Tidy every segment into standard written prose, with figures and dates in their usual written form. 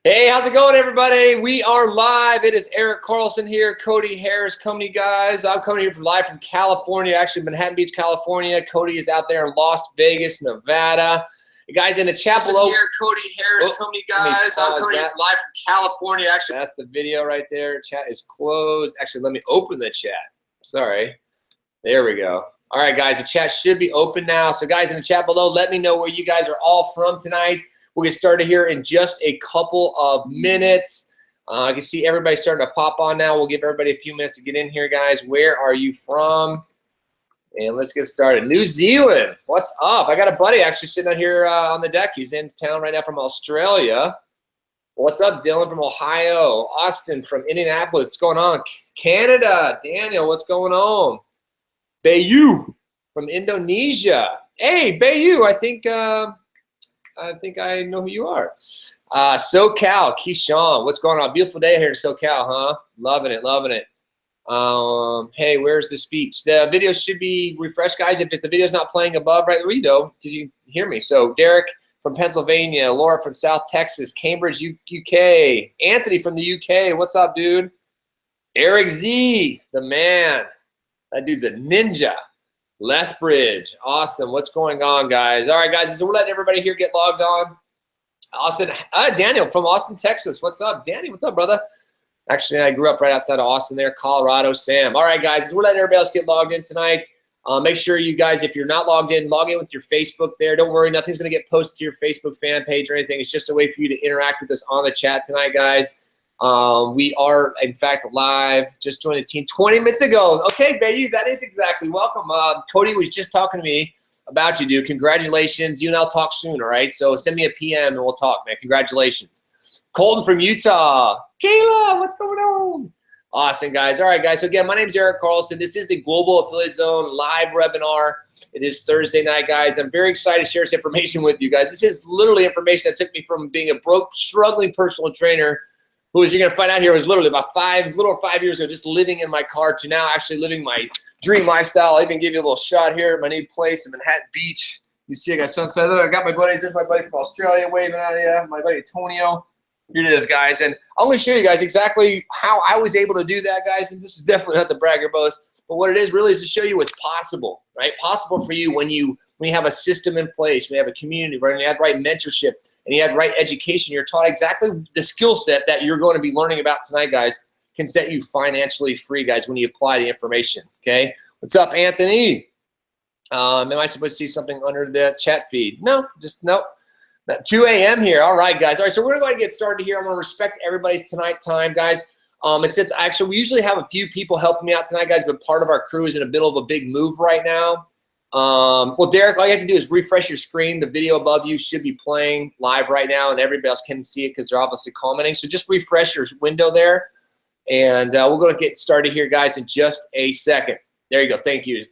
Hey, how's it going, everybody? We are live. It is Eric Carlson here, Cody Harris Company, guys. I'm coming here live from California, actually Manhattan Beach, California. Cody is out there in Las Vegas, Nevada. You guys in the chat below. Here, Cody Harris Company, guys. I'm coming here live from California, actually. That's the video right there. Chat is closed. Actually, let me open the chat. Sorry. There we go. All right, guys, the chat should be open now. So, guys, in the chat below, let me know where you guys are all from tonight. We'll get started here in just a couple of minutes. I can see everybody starting to pop on now. We'll give everybody a few minutes to get in here, guys. Where are you from? And let's get started. New Zealand, what's up? I got a buddy actually sitting out here on the deck. He's in town right now from Australia. What's up, Dylan from Ohio? Austin from Indianapolis. What's going on? Canada, Daniel, what's going on? Bayu from Indonesia. Hey, Bayu, I think I know who you are. SoCal, Keyshawn, what's going on? Beautiful day here in SoCal, huh? Loving it, loving it. Hey, where's the speech? The video should be refreshed, guys. If the video's not playing above, right, we know, because you hear me. So Derek from Pennsylvania, Laura from South Texas, Cambridge, UK, Anthony from the UK, what's up, dude? Eric Z, the man. That dude's a ninja. Lethbridge, awesome. What's going on, guys? All right, guys, so we're letting everybody here get logged on. Austin, Daniel from Austin, Texas. What's up, Danny? What's up, brother? Actually, I grew up right outside of Austin there, Colorado. Sam. All right, guys, we're letting everybody else get logged in tonight. Make sure you guys, if you're not logged in, log in with your Facebook there. Don't worry, nothing's going to get posted to your Facebook fan page or anything. It's just a way for you to interact with us on the chat tonight, guys. We are, in fact, live. Just joined the team 20 minutes ago. Okay, baby, that is exactly. Welcome. Cody was just talking to me about you, dude. Congratulations. You and I'll talk soon, all right? So send me a PM and we'll talk, man. Congratulations. Colton from Utah. Kayla, what's going on? Awesome, guys. All right, guys. So, again, my name is Eric Carlson. This is the Global Affiliate Zone live webinar. It is Thursday night, guys. I'm very excited to share this information with you guys. This is literally information that took me from being a broke, struggling personal trainer who, as you're going to find out here, was literally about 5 years ago, just living in my car, to now actually living my dream lifestyle. I'll even give you a little shot here at my new place in Manhattan Beach. You see I got sunset. I got my buddies. There's my buddy from Australia waving at you, my buddy Antonio. Here it is, guys. And I'm going to show you guys exactly how I was able to do that, guys. And this is definitely not the brag or boast, but what it is really is to show you what's possible, right? Possible for you when you have a system in place, when you have a community, right? When you have right mentorship, and you have right education, you're taught exactly the skill set that you're going to be learning about tonight, guys, can set you financially free, guys, when you apply the information, okay? What's up, Anthony? Am I supposed to see something under the chat feed? No, just nope. 2 a.m. here. All right, guys. All right, so we're going to get started here. I'm going to respect everybody's tonight time, guys. It's actually, we usually have a few people helping me out tonight, guys, but part of our crew is in a bit of a big move right now. Well, Derek, all you have to do is refresh your screen. The video above you should be playing live right now, and everybody else can see it because they're obviously commenting. So just refresh your window there, and we're going to get started here, guys, in just a second. There you go. Thank you.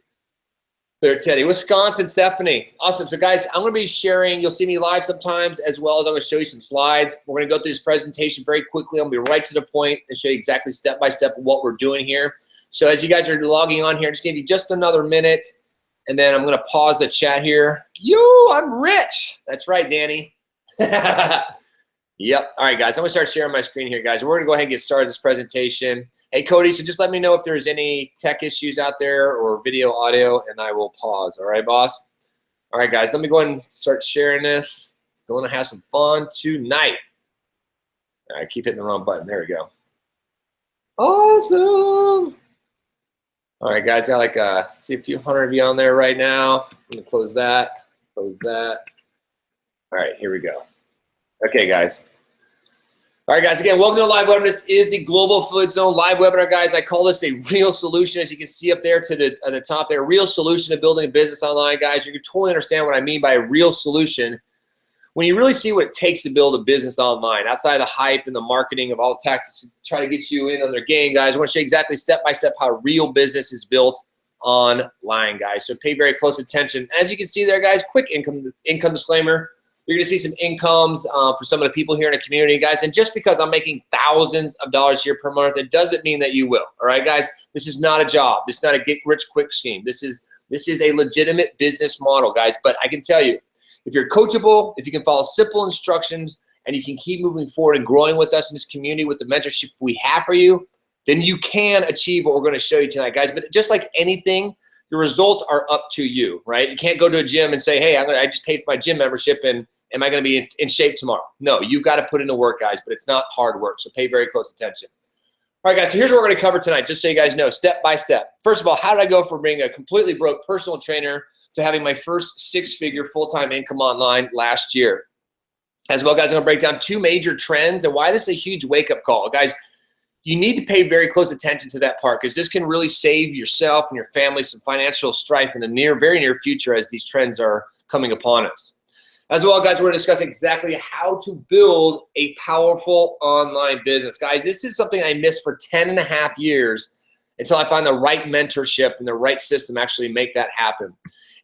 There, Teddy. Wisconsin, Stephanie. Awesome. So, guys, I'm going to be sharing. You'll see me live sometimes, as well as I'm going to show you some slides. We're going to go through this presentation very quickly. I'm going to be right to the point and show you exactly step-by-step what we're doing here. So as you guys are logging on here, just give you just another minute. And then I'm going to pause the chat here. I'm rich. That's right, Danny. Yep. All right, guys. I'm going to start sharing my screen here, guys. We're going to go ahead and get started this presentation. Hey, Cody, so just let me know if there's any tech issues out there or video, audio, and I will pause. All right, boss? All right, guys. Let me go ahead and start sharing this. Going to have some fun tonight. All right, keep hitting the wrong button. There we go. Awesome. All right, guys, got like see a few hundred of you on there right now. I'm gonna close that, close that. All right, here we go. Okay, guys. All right, guys, again, welcome to the live webinar. This is the Global Affiliate Zone live webinar, guys. I call this a real solution, as you can see up there at the top there, real solution to building a business online, guys. You can totally understand what I mean by a real solution when you really see what it takes to build a business online, outside of the hype and the marketing of all the tactics to try to get you in on their game, guys. I want to show you exactly step-by-step how real business is built online, guys. So pay very close attention. As you can see there, guys, quick income disclaimer. You're going to see some incomes for some of the people here in the community, guys. And just because I'm making thousands of dollars here per month, it doesn't mean that you will. All right, guys? This is not a job. This is not a get-rich-quick scheme. This is a legitimate business model, guys. But I can tell you, if you're coachable, if you can follow simple instructions and you can keep moving forward and growing with us in this community with the mentorship we have for you, then you can achieve what we're going to show you tonight, guys. But just like anything, the results are up to you, right? You can't go to a gym and say, hey, I just paid for my gym membership, and am I going to be in shape tomorrow? No, you've got to put in the work, guys, but it's not hard work, so pay very close attention. All right, guys, so here's what we're going to cover tonight, just so you guys know, step by step. First of all, how did I go from being a completely broke personal trainer to having my first six-figure full-time income online last year? As well, guys, I'm going to break down 2 major trends and why this is a huge wake-up call. Guys, you need to pay very close attention to that part, because this can really save yourself and your family some financial strife in the very near future as these trends are coming upon us. As well, guys, we're going to discuss exactly how to build a powerful online business. Guys, this is something I missed for 10.5 years until I found the right mentorship and the right system actually make that happen.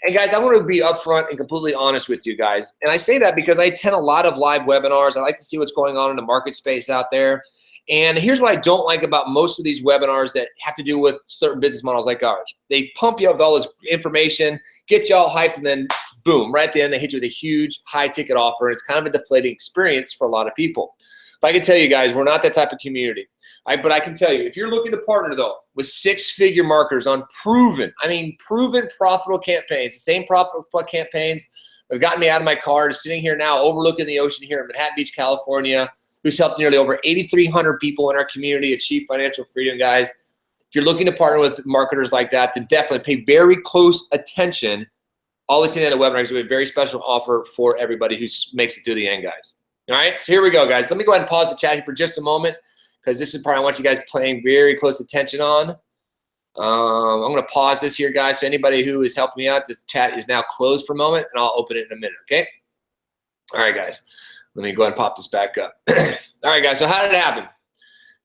And guys, I want to be upfront and completely honest with you guys. And I say that because I attend a lot of live webinars. I like to see what's going on in the market space out there. And here's what I don't like about most of these webinars that have to do with certain business models like ours. They pump you up with all this information, get you all hyped, and then boom, right at the end, they hit you with a huge high-ticket offer, and it's kind of a deflating experience for a lot of people. But I can tell you guys, we're not that type of community. But I can tell you, if you're looking to partner, though, with 6-figure marketers on proven profitable campaigns, the same profitable campaigns that have gotten me out of my car to sitting here now overlooking the ocean here in Manhattan Beach, California, who's helped nearly over 8,300 people in our community achieve financial freedom, guys. If you're looking to partner with marketers like that, then definitely pay very close attention. All the to the end of the webinar is going to be a very special offer for everybody who makes it through the end, guys. All right, so here we go, guys. Let me go ahead and pause the chat here for just a moment, because this is part I want you guys paying very close attention on. I'm going to pause this here, guys. So anybody who is helping me out, this chat is now closed for a moment, and I'll open it in a minute, okay? All right, guys. Let me go ahead and pop this back up. All right, guys, so how did it happen?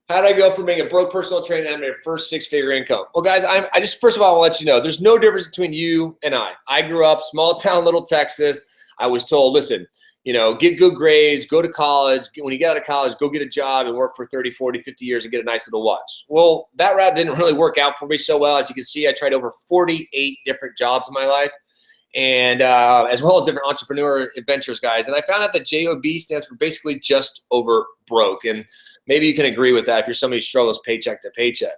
How did I go from being a broke personal trainer to having my first 6-figure income? Well, guys, I just, first of all, I want to let you know, there's no difference between you and I. I grew up small town, little Texas. I was told, listen, you know, get good grades, go to college. When you get out of college, go get a job and work for 30, 40, 50 years and get a nice little watch. Well, that route didn't really work out for me so well. As you can see, I tried over 48 different jobs in my life, and as well as different entrepreneur adventures, guys. And I found out that JOB stands for basically just over broke. And maybe you can agree with that if you're somebody who struggles paycheck to paycheck.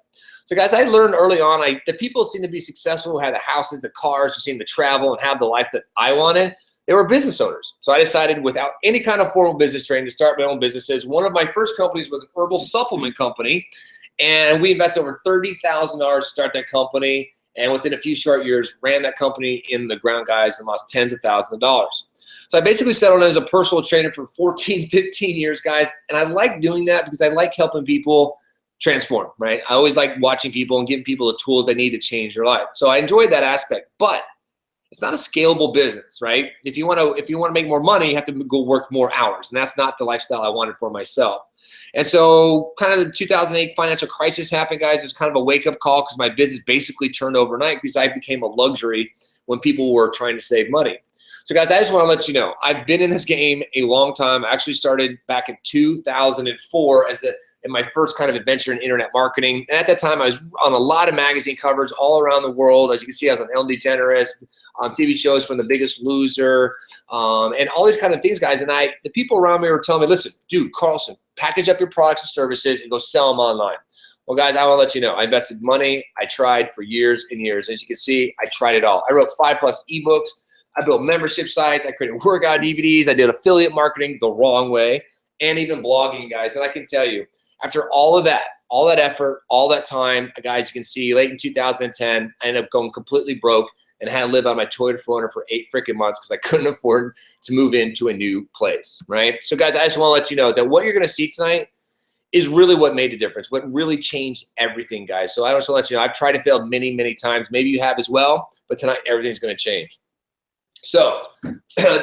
So, guys, I learned early on the people who seem to be successful, who had the houses, the cars, who seemed to travel and have the life that I wanted, they were business owners. So I decided, without any kind of formal business training, to start my own businesses. One of my first companies was an herbal supplement company, and we invested over $30,000 to start that company. And within a few short years, ran that company in the ground, guys, and lost tens of thousands of dollars. So I basically settled in as a personal trainer for 14, 15 years, guys. And I like doing that because I like helping people transform, right? I always like watching people and giving people the tools they need to change their life. So I enjoyed that aspect, but it's not a scalable business, right? If you want to make more money, you have to go work more hours. And that's not the lifestyle I wanted for myself. And so kind of the 2008 financial crisis happened, guys. It was kind of a wake-up call because my business basically turned overnight because I became a luxury when people were trying to save money. So, guys, I just want to let you know, I've been in this game a long time. I actually started back in 2004 in my first kind of adventure in internet marketing. And at that time, I was on a lot of magazine covers all around the world. As you can see, I was on Ellen DeGeneres, on TV shows from The Biggest Loser, and all these kind of things, guys. And the people around me were telling me, listen, dude, Carlson, package up your products and services and go sell them online. Well, guys, I want to let you know, I invested money. I tried for years and years. As you can see, I tried it all. I wrote 5+ ebooks. I built membership sites. I created workout DVDs. I did affiliate marketing the wrong way, and even blogging, guys. And I can tell you, after all of that effort, all that time, guys, you can see late in 2010, I ended up going completely broke and had to live on my Toyota 4Runner for 8 freaking months because I couldn't afford to move into a new place, right? So, guys, I just want to let you know that what you're going to see tonight is really what made the difference, what really changed everything, guys. So I just want to let you know, I've tried and failed many, many times. Maybe you have as well, but tonight everything's going to change. So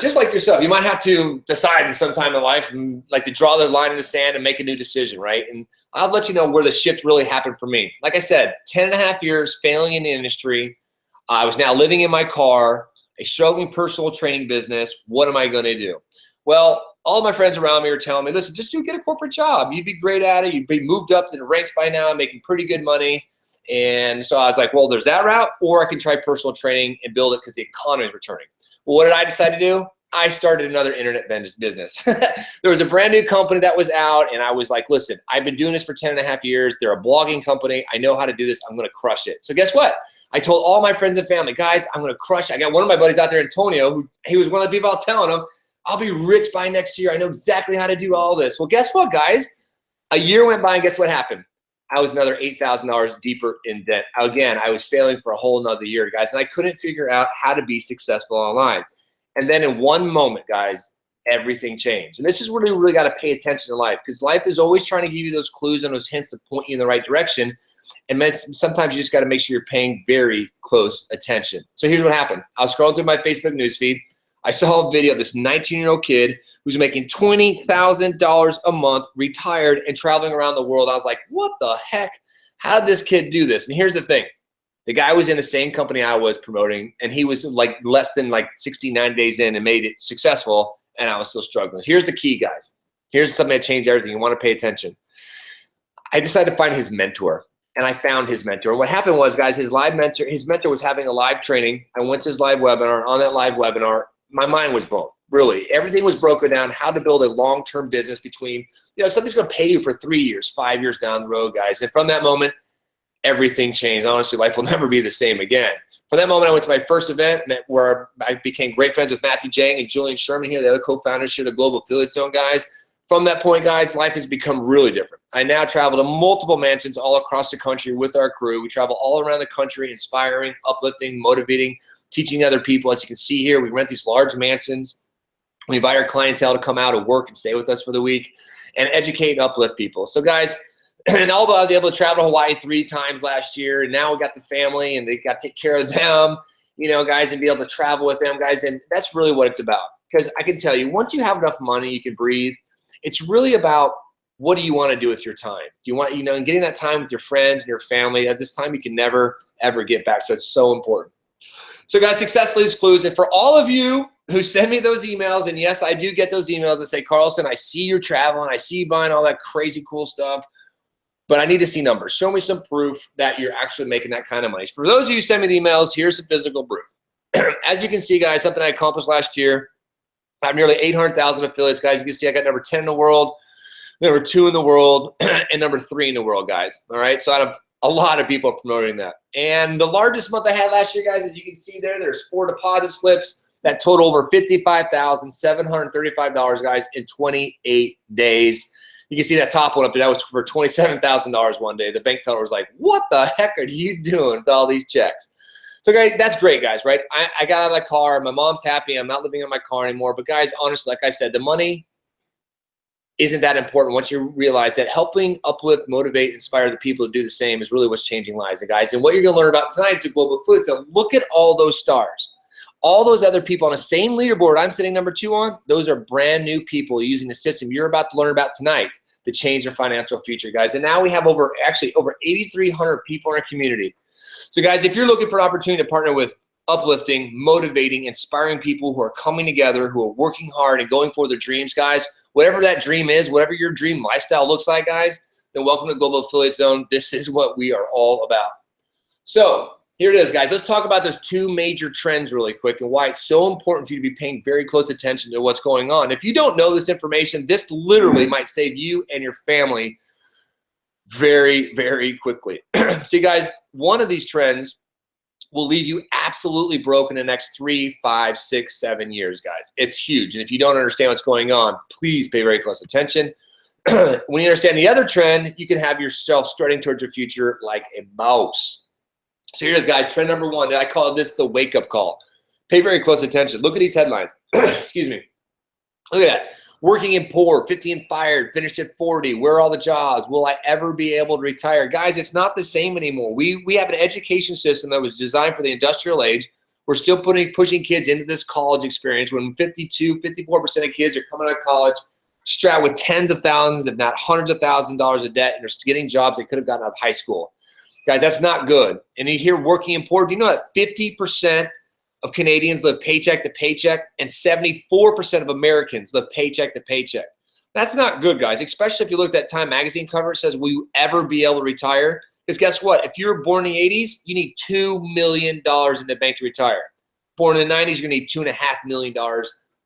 just like yourself, you might have to decide in some time in life and like to draw the line in the sand and make a new decision, right? And I'll let you know where the shift really happened for me. Like I said, 10.5 years failing in the industry. I was now living in my car, a struggling personal training business. What am I going to do? Well, all of my friends around me are telling me, listen, just get a corporate job. You'd be great at it. You'd be moved up to the ranks by now, making pretty good money. And so I was like, well, there's that route, or I can try personal training and build it because the economy is returning. Well, what did I decide to do? I started another internet business. There was a brand new company that was out, and I was like, listen, I've been doing this for 10.5 years. They're a blogging company. I know how to do this. I'm going to crush it. So guess what? I told all my friends and family, guys, I'm going to crush it. I got one of my buddies out there, Antonio, who he was one of the people I was telling him, I'll be rich by next year. I know exactly how to do all this. Well, guess what, guys? A year went by, and guess what happened? I was another $8,000 deeper in debt. Again, I was failing for a whole nother year, guys, and I couldn't figure out how to be successful online. And then in one moment, guys, everything changed. And this is where you really got to pay attention to life, because life is always trying to give you those clues and those hints to point you in the right direction. And sometimes you just got to make sure you're paying very close attention. So here's what happened. I was scrolling through my Facebook newsfeed. I saw a video of this 19-year-old kid who's making $20,000 a month, retired, and traveling around the world. I was like, what the heck? How did this kid do this? And here's the thing. The guy was in the same company I was promoting, and he was like less than like 69 days in and made it successful, and I was still struggling. Here's the key, guys. Here's something that changed everything. You want to pay attention. I decided to find his mentor, and I found his mentor. What happened was, guys, his mentor was having a live training. I went to his live webinar. On that live webinar, my mind was blown. Really, everything was broken down, how to build a long-term business between, something's going to pay you for 3 years, 5 years down the road, guys. And from that moment, everything changed. Honestly, life will never be the same again. From that moment, I went to my first event where I became great friends with Matthew Jang and Julian Sherman here, the other co-founders here, the Global Affiliate Zone guys. From that point, guys, life has become really different. I now travel to multiple mansions all across the country with our crew. We travel all around the country, inspiring, uplifting, motivating, teaching other people. As you can see here, we rent these large mansions. We invite our clientele to come out and work and stay with us for the week and educate and uplift people. So, guys, and although I was able to travel to Hawaii 3 times last year, and now we got the family and they got to take care of them, guys, and be able to travel with them, guys, and that's really what it's about. Because I can tell you, once you have enough money, you can breathe. It's really about what do you want to do with your time? Do you want, and getting that time with your friends and your family at this time you can never, ever get back. So it's so important. So, guys, success leaves clues. And for all of you who send me those emails, and yes, I do get those emails that say, Carlson, I see you're traveling. I see you buying all that crazy cool stuff. But I need to see numbers. Show me some proof that you're actually making that kind of money. For those of you who send me the emails, here's the physical proof. As you can see, guys, something I accomplished last year. I have nearly 800,000 affiliates, guys. You can see I got number 10 in the world, number 2 in the world, and number 3 in the world, guys. All right, so out of a lot of people promoting that. And the largest month I had last year, guys, as you can see there's 4 deposit slips that total over $55,735, guys, in 28 days. You can see that top one up there. That was for $27,000 one day. The bank teller was like, what the heck are you doing with all these checks? So, guys, that's great, guys, right? I got out of the car. My mom's happy. I'm not living in my car anymore. But, guys, honestly, like I said, the money isn't that important once you realize that helping uplift, motivate, inspire the people to do the same is really what's changing lives. And, guys, and what you're going to learn about tonight is a Global Affiliate Zone. Look at all those stars. All those other people on the same leaderboard I'm sitting number 2 on, those are brand new people using the system you're about to learn about tonight to change their financial future, guys. And now we have over 8,300 people in our community. So, guys, if you're looking for an opportunity to partner with uplifting, motivating, inspiring people who are coming together, who are working hard and going for their dreams, guys, whatever that dream is, whatever your dream lifestyle looks like, guys, then welcome to Global Affiliate Zone. This is what we are all about. So, here it is, guys. Let's talk about those 2 major trends really quick and why it's so important for you to be paying very close attention to what's going on. If you don't know this information, this literally might save you and your family very, very quickly. So, you guys, one of these trends will leave you absolutely broke in the next 3, 5, 6, 7 years, guys. It's huge. And if you don't understand what's going on, please pay very close attention. When you understand the other trend, you can have yourself strutting towards your future like a mouse. So here it is, guys. Trend number 1. I call this the wake-up call. Pay very close attention. Look at these headlines. Excuse me. Look at that. Working and poor, 50 and fired, finished at 40. Where are all the jobs? Will I ever be able to retire? Guys, it's not the same anymore. We have an education system that was designed for the industrial age. We're still pushing kids into this college experience when 54% of kids are coming out of college strapped with tens of thousands, if not hundreds of thousands of dollars of debt, and they're getting jobs they could have gotten out of high school. Guys, that's not good. And you hear working and poor. Do you know that 50% of Canadians live paycheck to paycheck and 74% of Americans live paycheck to paycheck? That's not good, guys, especially if you look at that Time magazine cover. It says, will you ever be able to retire? Because guess what? If you were born in the 80s, you need $2 million in the bank to retire. Born in the 90s, you're going to need $2.5 million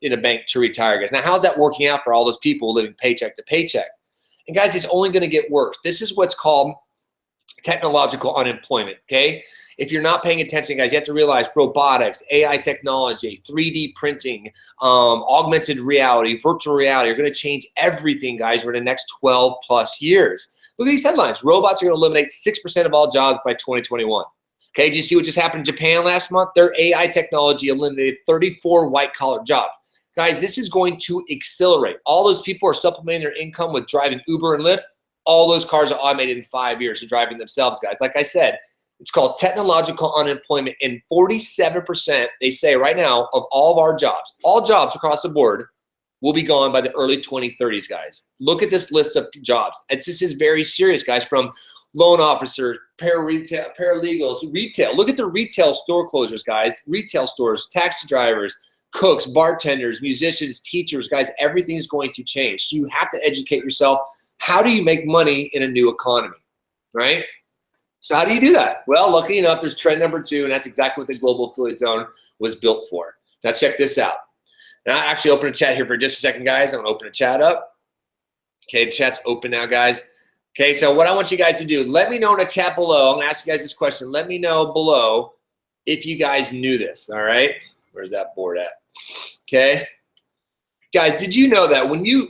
in a bank to retire, guys. Now, how's that working out for all those people living paycheck to paycheck? And guys, it's only going to get worse. This is what's called technological unemployment, okay? If you're not paying attention, guys, you have to realize robotics, AI technology, 3D printing, augmented reality, virtual reality are going to change everything, guys, for the next 12 plus years. Look at these headlines. Robots are going to eliminate 6% of all jobs by 2021. Okay, did you see what just happened in Japan last month? Their AI technology eliminated 34 white-collar jobs. Guys, this is going to accelerate. All those people are supplementing their income with driving Uber and Lyft. All those cars are automated in 5 years. They're driving themselves, guys. Like I said, it's called technological unemployment. And 47%, they say right now, of all of our jobs, all jobs across the board, will be gone by the early 2030s, guys. Look at this list of jobs. This is very serious, guys, from loan officers, paralegals, retail. Look at the retail store closures, guys. Retail stores, taxi drivers, cooks, bartenders, musicians, teachers, guys, everything's going to change. So you have to educate yourself. How do you make money in a new economy, right? So how do you do that? Well, lucky enough, there's trend number 2, and that's exactly what the Global Affiliate Zone was built for. Now check this out. Now I actually open a chat here for just a second, guys. I'm gonna open a chat up. Okay, the chat's open now, guys. Okay, so what I want you guys to do, let me know in the chat below. I'm gonna ask you guys this question. Let me know below if you guys knew this, all right? Where's that board at? Okay. Guys, did you know that when you,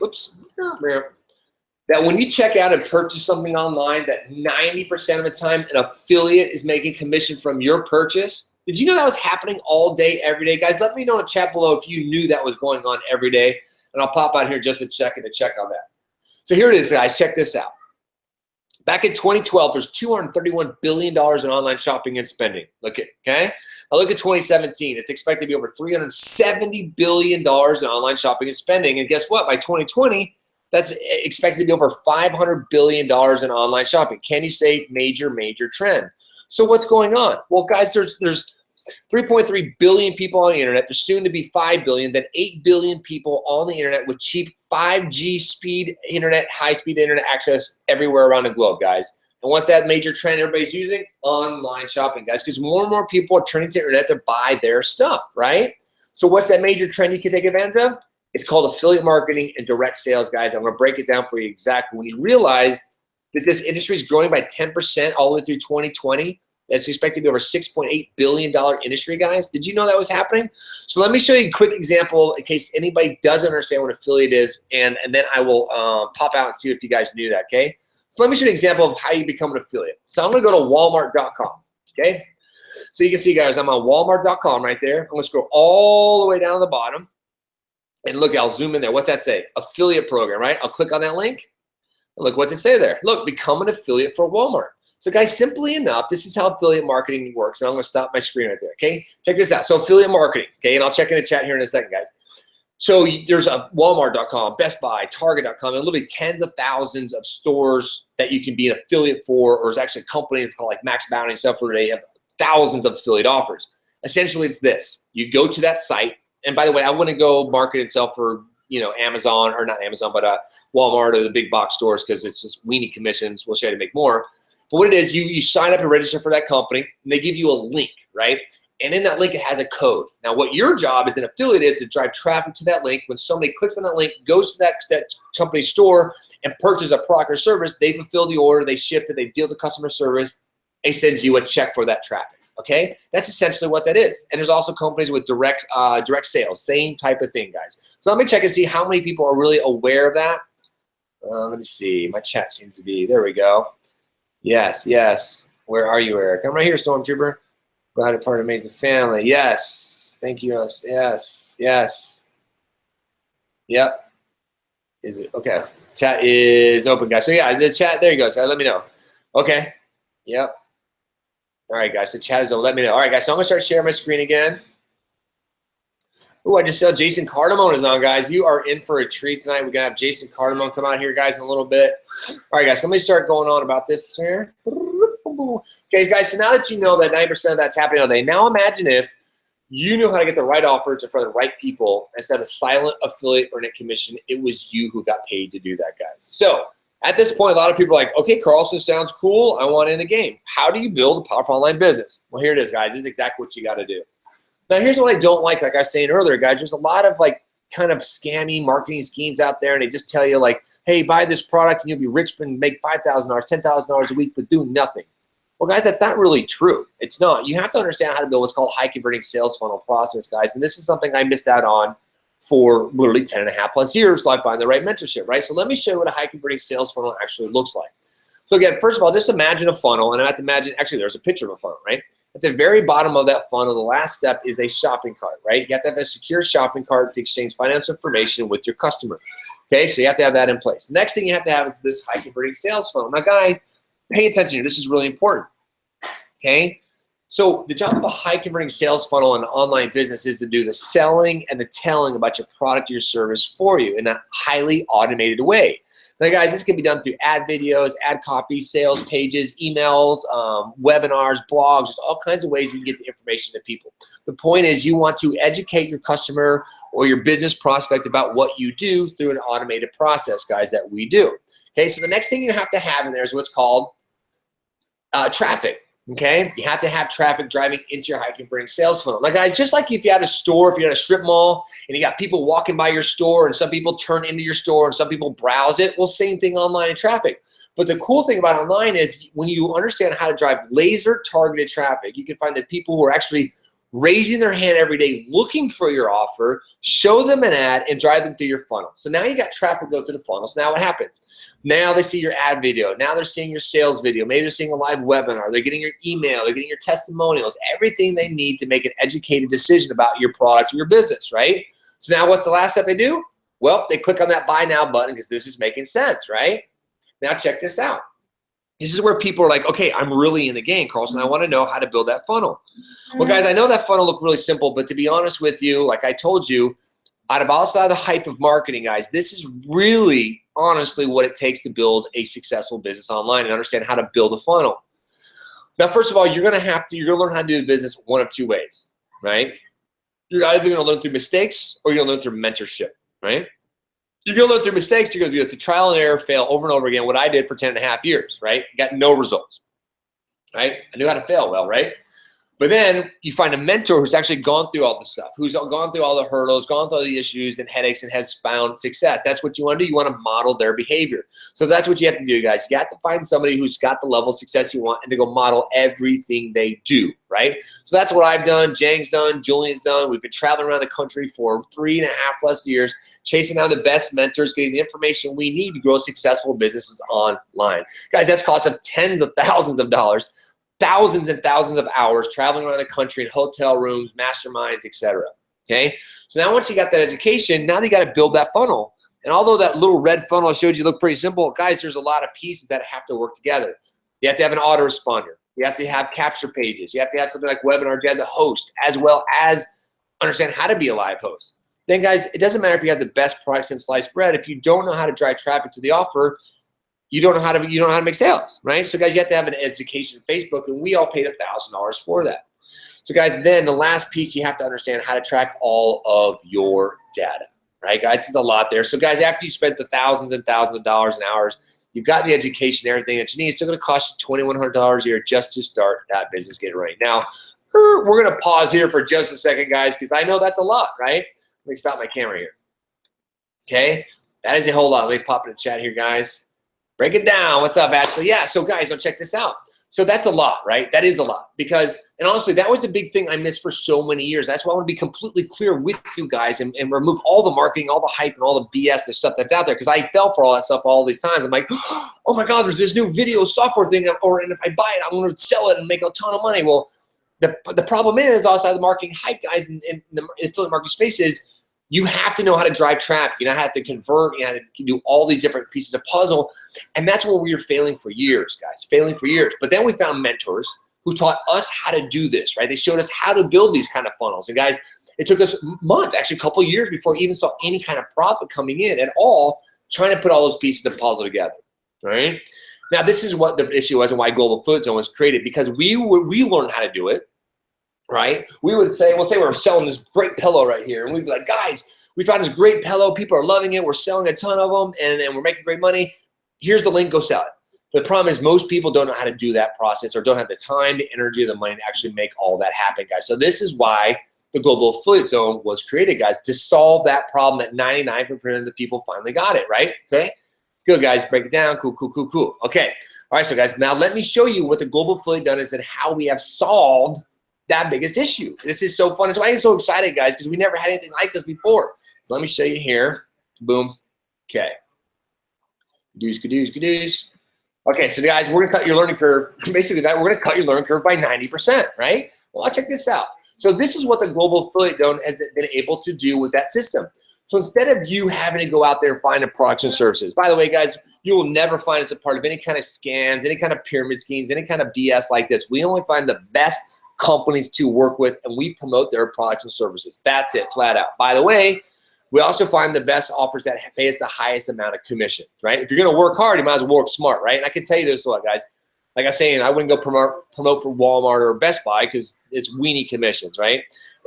that when you check out and purchase something online, that 90% of the time an affiliate is making commission from your purchase? Did you know that was happening all day, every day? Guys, let me know in the chat below if you knew that was going on every day, and I'll pop out here just to check on that. So here it is, guys. Check this out. Back in 2012, there's $231 billion in online shopping and spending. Look at, okay? Now look at 2017. It's expected to be over $370 billion in online shopping and spending. And guess what? By 2020, that's expected to be over $500 billion in online shopping. Can you say major, major trend? So what's going on? Well, guys, there's 3.3 billion people on the internet. There's soon to be 5 billion. Then 8 billion people on the internet with cheap 5G speed internet, high-speed internet access everywhere around the globe, guys. And what's that major trend everybody's using? Online shopping, guys, because more and more people are turning to the internet to buy their stuff, right? So what's that major trend you can take advantage of? It's called affiliate marketing and direct sales, guys. I'm going to break it down for you exactly. When you realize that this industry is growing by 10% all the way through 2020, that's expected to be over $6.8 billion industry, guys. Did you know that was happening? So let me show you a quick example in case anybody doesn't understand what affiliate is, and then I will pop out and see if you guys knew that, okay? So let me show you an example of how you become an affiliate. So I'm going to go to Walmart.com, okay? So you can see, guys, I'm on Walmart.com right there. I'm going to scroll all the way down to the bottom. And look, I'll zoom in there. What's that say? Affiliate program, right? I'll click on that link. And look what's it say there. Look, become an affiliate for Walmart. So guys, simply enough, this is how affiliate marketing works. And I'm going to stop my screen right there, okay? Check this out. So affiliate marketing, okay? And I'll check in the chat here in a second, guys. So there's a Walmart.com, Best Buy, Target.com, and literally tens of thousands of stores that you can be an affiliate for, or there's actually companies called like Max Bounty and stuff where they have thousands of affiliate offers. Essentially, it's this. You go to that site, and by the way, I wouldn't go market and sell for, you know, Amazon, or not Amazon, but Walmart or the big box stores, because it's just weenie commissions. We'll show you how to make more. But what it is, you sign up and register for that company, and they give you a link, right? And in that link, it has a code. Now, what your job as an affiliate is to drive traffic to that link. When somebody clicks on that link, goes to that company store and purchases a product or service, they fulfill the order, they ship it, they deal with the customer service, they send you a check for that traffic, okay? That's essentially what that is. And there's also companies with direct sales, same type of thing, guys. So let me check and see how many people are really aware of that. Let me see. My chat seems to be, there we go. Yes, yes. Where are you, Eric? I'm right here, Stormtrooper. Glad to part of Amazing Family. Yes. Thank you. Yes. Yes. Yep. Is it? Okay. Chat is open, guys. So, yeah, the chat, there you go. So let me know. Okay. Yep. All right, guys. So chat is open. Let me know. All right, guys. So I'm going to start sharing my screen again. Ooh, I just saw Jason Cardamone is on, guys. You are in for a treat tonight. We're going to have Jason Cardamone come out here, guys, in a little bit. All right, guys. So let me start going on about this here. Okay, guys. So now that you know that 90% of that's happening all day, now imagine if you knew how to get the right offers in front of the right people instead of silent affiliate earning commission. It was you who got paid to do that, guys. So at this point, a lot of people are like, okay, Carlson sounds cool. I want in the game. How do you build a powerful online business? Well, here it is, guys. This is exactly what you got to do. Now, here's what I don't like I was saying earlier, guys. There's a lot of, like, kind of scammy marketing schemes out there, and they just tell you like, hey, buy this product and you'll be rich and make $5,000, $10,000 a week with doing nothing. Well, guys, that's not really true. It's not. You have to understand how to build what's called high converting sales funnel process, guys. And this is something I missed out on for literally 10 and a half plus years till I find the right mentorship, right? So let me show you what a high converting sales funnel actually looks like. So again, first of all, just imagine a funnel, and I have to imagine, actually there's a picture of a funnel, right? At the very bottom of that funnel, the last step is a shopping cart, right? You have to have a secure shopping cart to exchange financial information with your customer. Okay, so you have to have that in place. The next thing you have to have is this high converting sales funnel. Now guys, pay attention here, this is really important, okay? So the job of a high converting sales funnel in an online business is to do the selling and the telling about your product or your service for you in a highly automated way. Now guys, this can be done through ad videos, ad copy, sales pages, emails, webinars, blogs, just all kinds of ways you can get the information to people. The point is you want to educate your customer or your business prospect about what you do through an automated process, guys, that we do. Okay, so the next thing you have to have in there is what's called traffic. Okay, you have to have traffic driving into your high converting sales funnel. Now guys, just like if you had a store, if you're at a strip mall and you got people walking by your store and some people turn into your store and some people browse it, well, same thing online in traffic. But the cool thing about online is when you understand how to drive laser targeted traffic, you can find that people who are actually raising their hand every day looking for your offer, show them an ad and drive them through your funnel. So now you got traffic go to the funnel. So now what happens? Now they see your ad video. Now they're seeing your sales video. Maybe they're seeing a live webinar. They're getting your email. They're getting your testimonials, everything they need to make an educated decision about your product or your business, right? So now what's the last step they do? Well, they click on that buy now button because this is making sense, right? Now check this out. This is where people are like, okay, I'm really in the game, Carlson. I want to know how to build that funnel. Well, guys, I know that funnel looked really simple, but to be honest with you, like I told you, out of outside the hype of marketing, guys, this is really, honestly, what it takes to build a successful business online and understand how to build a funnel. Now, first of all, you're going to learn how to do the business one of two ways, right? You're either going to learn through mistakes or you're going to learn through mentorship, right? You're going to learn through mistakes. You're going to do it through trial and error, fail over and over again. What I did for 10 and a half years, right? Got no results, right? I knew how to fail well, right? But then you find a mentor who's actually gone through all the stuff, who's gone through all the hurdles, gone through all the issues and headaches and has found success. That's what you want to do. You want to model their behavior. So that's what you have to do, guys. You have to find somebody who's got the level of success you want and to go model everything they do, right? So that's what I've done, Jang's done, Julian's done. We've been traveling around the country for 3.5+ years, chasing down the best mentors, getting the information we need to grow successful businesses online. Guys, that's cost of tens of thousands of dollars, thousands and thousands of hours traveling around the country in hotel rooms, masterminds, etc. Okay, so now once you got that education, now you got to build that funnel. And although that little red funnel I showed you looked pretty simple, guys, there's a lot of pieces that have to work together. You have to have an autoresponder. You have to have capture pages. You have to have something like webinars. You have the host, as well as understand how to be a live host. Then, guys, it doesn't matter if you have the best product since sliced bread. If you don't know how to drive traffic to the offer, you don't know how to make sales, right? So guys, you have to have an education in Facebook, and we all paid $1,000 for that. So guys, then the last piece, you have to understand how to track all of your data, right? Guys, there's a lot there. So guys, after you spent the thousands and thousands of dollars and hours, you've got the education, everything that you need. It's still going to cost you $2,100 a year just to start that business, get it right. Now, we're going to pause here for just a second, guys, because I know that's a lot, right? Let me stop my camera here. Okay, that is a whole lot. Let me pop in the chat here, guys. Break it down. What's up, Ashley? Yeah, so guys, check this out. So that's a lot, right? That is a lot because, and honestly, that was the big thing I missed for so many years. That's why I want to be completely clear with you guys and remove all the marketing, all the hype, and all the BS, the stuff that's out there because I fell for all that stuff all these times. I'm like, oh my God, there's this new video software thing, and if I buy it, I'm going to sell it and make a ton of money. Well, the problem is outside the marketing hype, guys, in the affiliate marketing space is you have to know how to drive traffic. You know how to convert. You know how to do all these different pieces of puzzle. And that's where we were failing for years, guys, failing for years. But then we found mentors who taught us how to do this, right? They showed us how to build these kind of funnels. And guys, it took us months, actually a couple of years before we even saw any kind of profit coming in at all, trying to put all those pieces of the puzzle together, right? Now, this is what the issue was and why Global Food Zone was created, because we learned how to do it. Right? We would say, we'll say we're selling this great pillow right here. And we'd be like, guys, we found this great pillow. People are loving it. We're selling a ton of them and we're making great money. Here's the link, go sell it. The problem is most people don't know how to do that process or don't have the time, the energy, or the money to actually make all that happen, guys. So this is why the Global Affiliate Zone was created, guys, to solve that problem that 99% of the people finally got it, right? Okay, good, guys. Break it down. Cool, cool, cool, cool. Okay, all right, so guys, now let me show you what the Global Affiliate Zone is and how we have solved that biggest issue. This is so fun. That's why I get so excited, guys, because we never had anything like this before. So let me show you here. Boom. Okay. Kadoos. Okay, so guys, we're gonna cut your learning curve. Basically, guys, we're gonna cut your learning curve by 90%, right? Well, check this out. So this is what the Global Affiliate Zone has been able to do with that system. So instead of you having to go out there and find the products and services, by the way, guys, you will never find us a part of any kind of scams, any kind of pyramid schemes, any kind of BS like this. We only find the best companies to work with, and we promote their products and services. That's it, flat out. By the way, we also find the best offers that pay us the highest amount of commission, right? If you're gonna work hard, you might as well work smart, right? And I can tell you this a lot, guys. Like I was saying, I wouldn't go promote for Walmart or Best Buy because it's weenie commissions, right?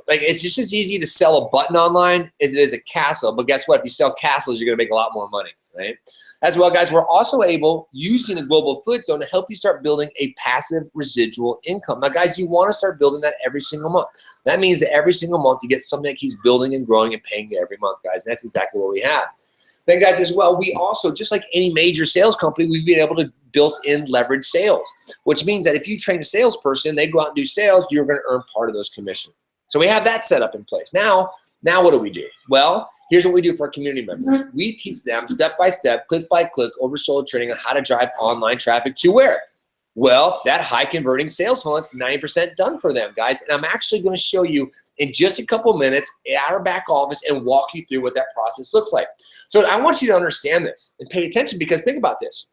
Like, it's just as easy to sell a button online as it is a castle. But guess what? If you sell castles, you're gonna make a lot more money, right? As well, guys, we're also able, using the Global Affiliate Zone, to help you start building a passive residual income. Now, guys, you want to start building that every single month. That means that every single month you get something that keeps building and growing and paying you every month, guys. And that's exactly what we have. Then, guys, as well, we also, just like any major sales company, we've been able to built-in leverage sales, which means that if you train a salesperson, they go out and do sales, you're going to earn part of those commissions. So we have that set up in place. Now what do we do? Well, here's what we do for our community members. We teach them step by step, click by click, over shoulder training on how to drive online traffic to where? Well, that high converting sales funnel, it's 90% done for them, guys. And I'm actually going to show you in just a couple minutes at our back office and walk you through what that process looks like. So I want you to understand this and pay attention, because think about this.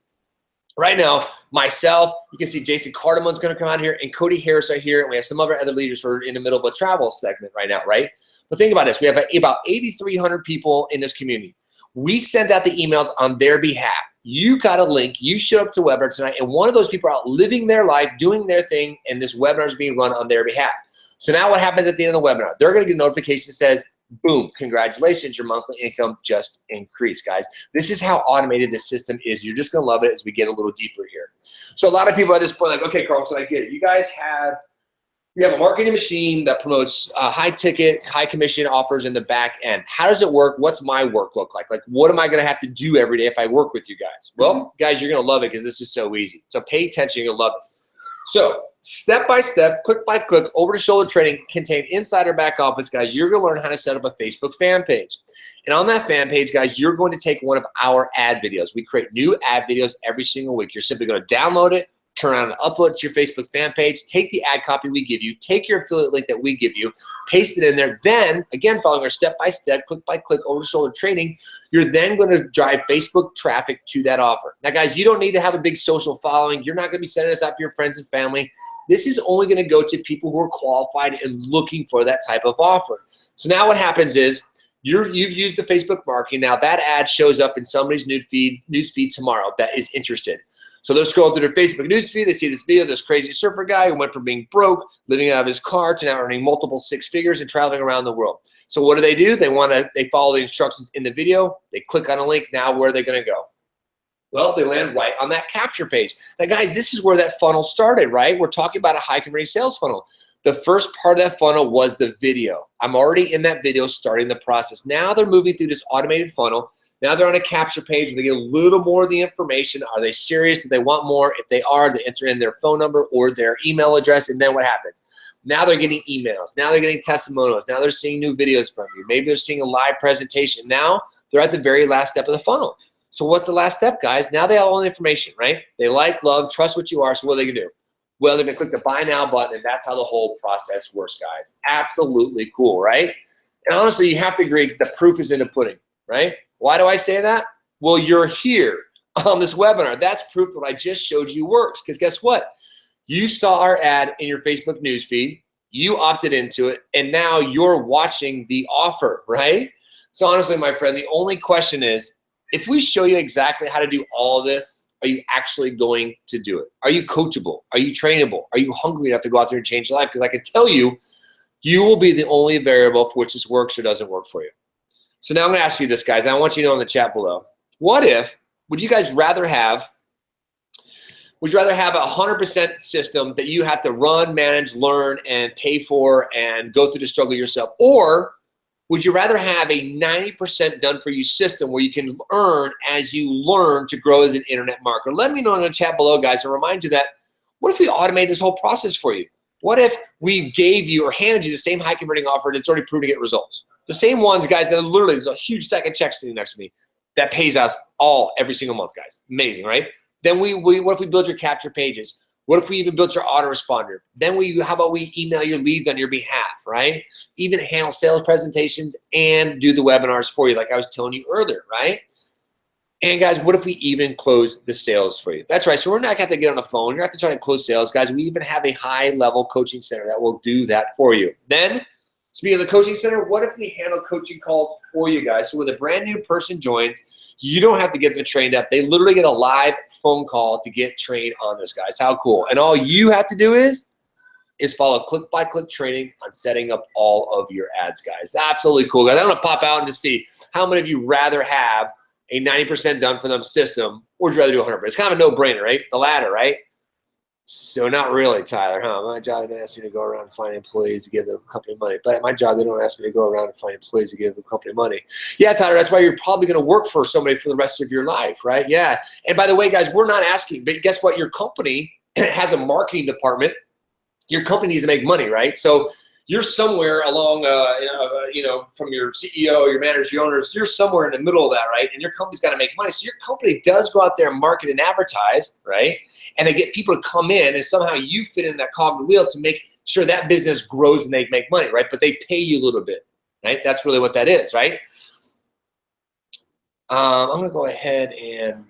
Right now, myself, you can see Jason Cardamon's going to come out here, and Cody Harris right here, and we have some other leaders who are in the middle of a travel segment right now, right? But think about this. We have about 8,300 people in this community. We send out the emails on their behalf. You got a link. You showed up to the webinar tonight, and one of those people are out living their life, doing their thing, and this webinar is being run on their behalf. So now what happens at the end of the webinar? They're going to get a notification that says, boom, congratulations, your monthly income just increased, guys. This is how automated this system is. You're just going to love it as we get a little deeper here. So a lot of people at this point are like, okay, Carlson, I get it. You guys have a marketing machine that promotes high ticket, high commission offers in the back end. How does it work? What's my work look like? Like, what am I going to have to do every day if I work with you guys? Well, guys, you're going to love it because this is so easy. So pay attention. You're going to love it. So step by step, click by click, over to shoulder training contained inside our back office, guys. You're going to learn how to set up a Facebook fan page. And on that fan page, guys, you're going to take one of our ad videos. We create new ad videos every single week. You're simply going to download it, turn around and upload it to your Facebook fan page, take the ad copy we give you, take your affiliate link that we give you, paste it in there. Then, again, following our step-by-step, click-by-click, over-the-shoulder training, you're then going to drive Facebook traffic to that offer. Now, guys, you don't need to have a big social following. You're not going to be sending this out to your friends and family. This is only going to go to people who are qualified and looking for that type of offer. So now what happens is you've used the Facebook marketing. Now that ad shows up in somebody's news feed tomorrow that is interested. So they're scrolling through their Facebook newsfeed. They see this video, this crazy surfer guy who went from being broke, living out of his car, to now earning multiple six figures and traveling around the world. So what do? They follow the instructions in the video. They click on a link. Now where are they going to go? Well, they land right on that capture page. Now, guys, this is where that funnel started, right? We're talking about a high converting sales funnel. The first part of that funnel was the video. I'm already in that video starting the process. Now they're moving through this automated funnel. Now they're on a capture page where they get a little more of the information. Are they serious? Do they want more? If they are, they enter in their phone number or their email address, and then what happens? Now they're getting emails. Now they're getting testimonials. Now they're seeing new videos from you. Maybe they're seeing a live presentation. Now they're at the very last step of the funnel. So what's the last step, guys? Now they have all the information, right? They like, love, trust what you are, so what are they going to do? Well, they're going to click the Buy Now button, and that's how the whole process works, guys. Absolutely cool, right? And honestly, you have to agree, the proof is in the pudding, right? Why do I say that? Well, you're here on this webinar. That's proof that I just showed you works, because guess what? You saw our ad in your Facebook newsfeed, you opted into it, and now you're watching the offer, right? So honestly, my friend, the only question is, if we show you exactly how to do all of this, are you actually going to do it? Are you coachable? Are you trainable? Are you hungry enough to go out there and change your life? Because I can tell you, you will be the only variable for which this works or doesn't work for you. So now I'm going to ask you this, guys. I want you to know in the chat below. Would you guys rather have Would you rather have a 100% system that you have to run, manage, learn, and pay for and go through the struggle yourself? Or would you rather have a 90% done for you system where you can earn as you learn to grow as an internet marketer? Let me know in the chat below, guys, and remind you that what if we automate this whole process for you? What if we gave you or handed you the same high converting offer that's already proven to get results? The same ones, guys, that are literally, there's a huge stack of checks sitting next to me that pays us every single month, guys. Amazing, right? Then what if we build your capture pages? What if we even built your autoresponder? Then how about we email your leads on your behalf, right? Even handle sales presentations and do the webinars for you, like I was telling you earlier, right? And guys, what if we even close the sales for you? That's right. So we're not going to have to get on the phone. You're going to have to try to close sales, guys. We even have a high-level coaching center that will do that for you. Then, speaking of the coaching center, what if we handle coaching calls for you guys? So when a brand new person joins, you don't have to get them trained up. They literally get a live phone call to get trained on this, guys. How cool. And all you have to do is follow click-by-click training on setting up all of your ads, guys. Absolutely cool, guys. I'm going to pop out and just see how many of you rather have a 90% done for them system, or would you rather do 100%? It's kind of a no-brainer, right? The latter, right? So not really, Tyler, huh? My job, they ask me to go around and find employees to give the company money. But at my job, they don't ask me to go around and find employees to give the company money. Yeah, Tyler, that's why you're probably going to work for somebody for the rest of your life, right? Yeah. And by the way, guys, we're not asking, but guess what? Your company has a marketing department. Your company needs to make money, right? So you're somewhere along, from your CEO, your manager, your owners, you're somewhere in the middle of that, right? And your company's got to make money. So your company does go out there and market and advertise, right? And they get people to come in, and somehow you fit in that cog of the wheel to make sure that business grows and they make money, right? But they pay you a little bit, right? That's really what that is, right? I'm going to go ahead and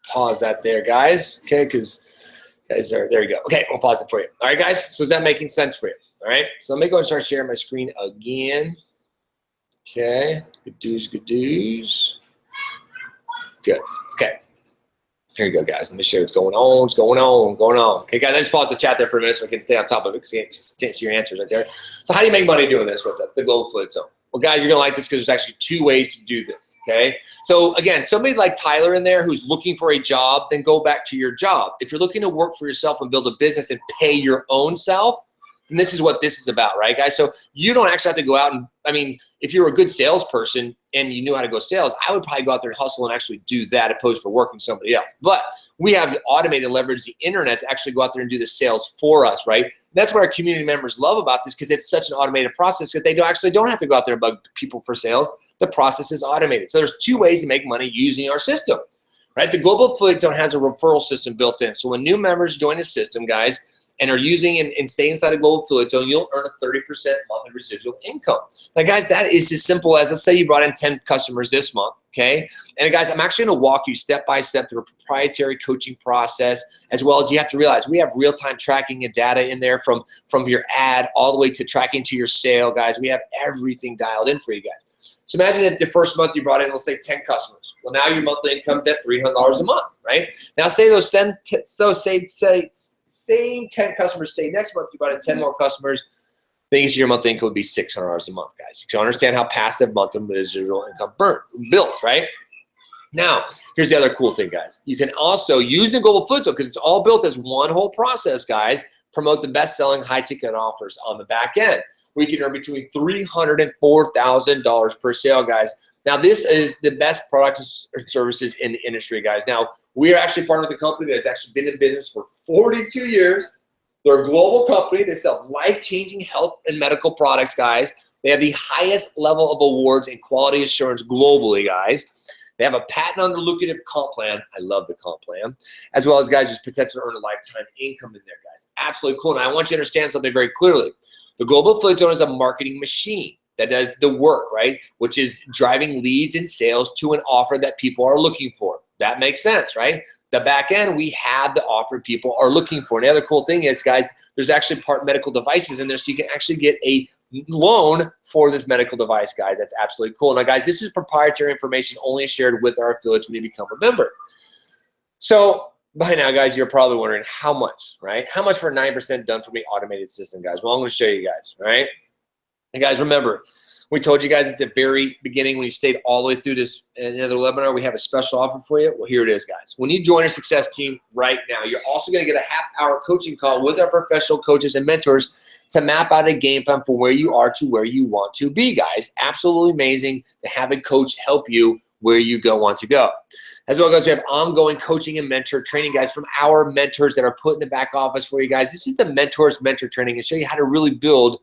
pause that there, guys, okay? Because guys there you go. Okay, we'll pause it for you. All right, guys, so is that making sense for you? All right, so let me go and start sharing my screen again. Okay, good do's. Good, okay. Here you go, guys. Let me show you what's going on. Okay, guys, I just paused the chat there for a minute so I can stay on top of it because you can't see your answers right there. So how do you make money doing this with us, the Global Affiliate Zone? Well, guys, you're going to like this because there's actually 2 ways to do this, okay? So, again, somebody like Tyler in there who's looking for a job, then go back to your job. If you're looking to work for yourself and build a business and pay your own self, and this is what this is about, right, guys? So you don't actually have to go out and, if you're a good salesperson and you knew how to go sales, I would probably go out there and hustle and actually do that opposed to working somebody else. But we have automated leverage the internet to actually go out there and do the sales for us, right? That's what our community members love about this because it's such an automated process that they don't have to go out there and bug people for sales. The process is automated. So there's 2 ways to make money using our system, right? The Global Affiliate Zone has a referral system built in. So when new members join the system, guys, and are using and stay inside a Global Affiliate Zone, you'll earn a 30% monthly residual income. Now, guys, that is as simple as, let's say you brought in 10 customers this month, okay? And guys, I'm actually gonna walk you step by step through a proprietary coaching process, as well as you have to realize we have real-time tracking and data in there from your ad all the way to tracking to your sale, guys. We have everything dialed in for you guys. So imagine if the first month you brought in, let's say 10 customers. Well, now your monthly income's at $300 a month, right? Now say those same 10 customers stay next month, you brought in 10 more customers, then your monthly income would be $600 a month, guys. You can understand how passive monthly residual income built, right? Now, here's the other cool thing, guys. You can also use the Global Affiliate Zone because it's all built as one whole process, guys. Promote the best-selling high-ticket offers on the back end. We can earn between $300 and $4,000 per sale, guys. Now, this is the best products and services in the industry, guys. Now, we are actually partnered with a company that's actually been in business for 42 years. They're a global company. They sell life-changing health and medical products, guys. They have the highest level of awards in quality assurance globally, guys. They have a patent on the lucrative comp plan. I love the comp plan. As well as, guys, there's potential to earn a lifetime income in there, guys. Absolutely cool. Now, I want you to understand something very clearly. The Global Affiliate Zone is a marketing machine that does the work, right? Which is driving leads and sales to an offer that people are looking for. That makes sense, right? The back end, we have the offer people are looking for. And the other cool thing is, guys, there's actually part medical devices in there, so you can actually get a loan for this medical device, guys. That's absolutely cool. Now, guys, this is proprietary information only shared with our affiliates when you become a member. So by now, guys, you're probably wondering how much, right? How much for a 9% done for me automated system, guys? Well, I'm going to show you guys, right? And guys, remember, We told you guys at the very beginning when you stayed all the way through this another webinar, we have a special offer for you. Well, here it is, guys. When you join our success team right now, you're also going to get a half-hour coaching call with our professional coaches and mentors to map out a game plan for where you are to where you want to be, guys. Absolutely amazing to have a coach help you where you want to go. As well, guys, we have ongoing coaching and mentor training, guys, from our mentors that are put in the back office for you guys. This is the Mentors Mentor Training and show you how to really build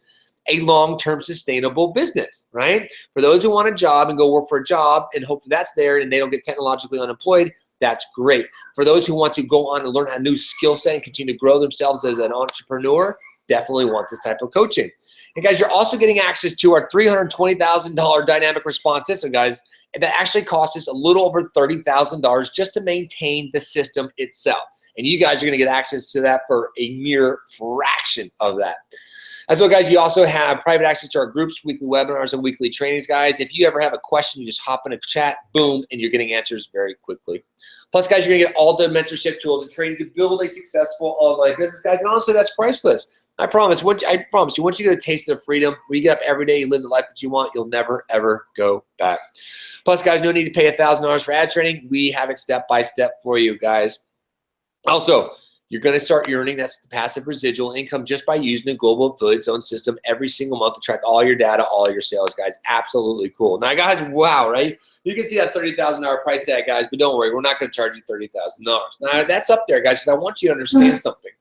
a long-term sustainable business, right? For those who want a job and go work for a job and hopefully that's there and they don't get technologically unemployed, that's great. For those who want to go on and learn a new skill set and continue to grow themselves as an entrepreneur, definitely want this type of coaching. And guys, you're also getting access to our $320,000 dynamic response system, guys, and that actually costs us a little over $30,000 just to maintain the system itself. And you guys are gonna get access to that for a mere fraction of that. As well, guys, you also have private access to our groups, weekly webinars, and weekly trainings, guys. If you ever have a question, you just hop in a chat, boom, and you're getting answers very quickly. Plus, guys, you're gonna get all the mentorship tools and training to build a successful online business, guys. And honestly, that's priceless. I promise you, once you get a taste of freedom, where you get up every day, you live the life that you want, you'll never, ever go back. Plus, guys, no need to pay $1,000 for ad training. We have it step by step for you, guys. Also, you're going to start earning that's the passive residual income just by using the Global Affiliate Zone system every single month to track all your data, all your sales, guys. Absolutely cool. Now, guys, wow, right? You can see that $30,000 price tag, guys, but don't worry, we're not going to charge you $30,000. Now, that's up there, guys, because I want you to understand something.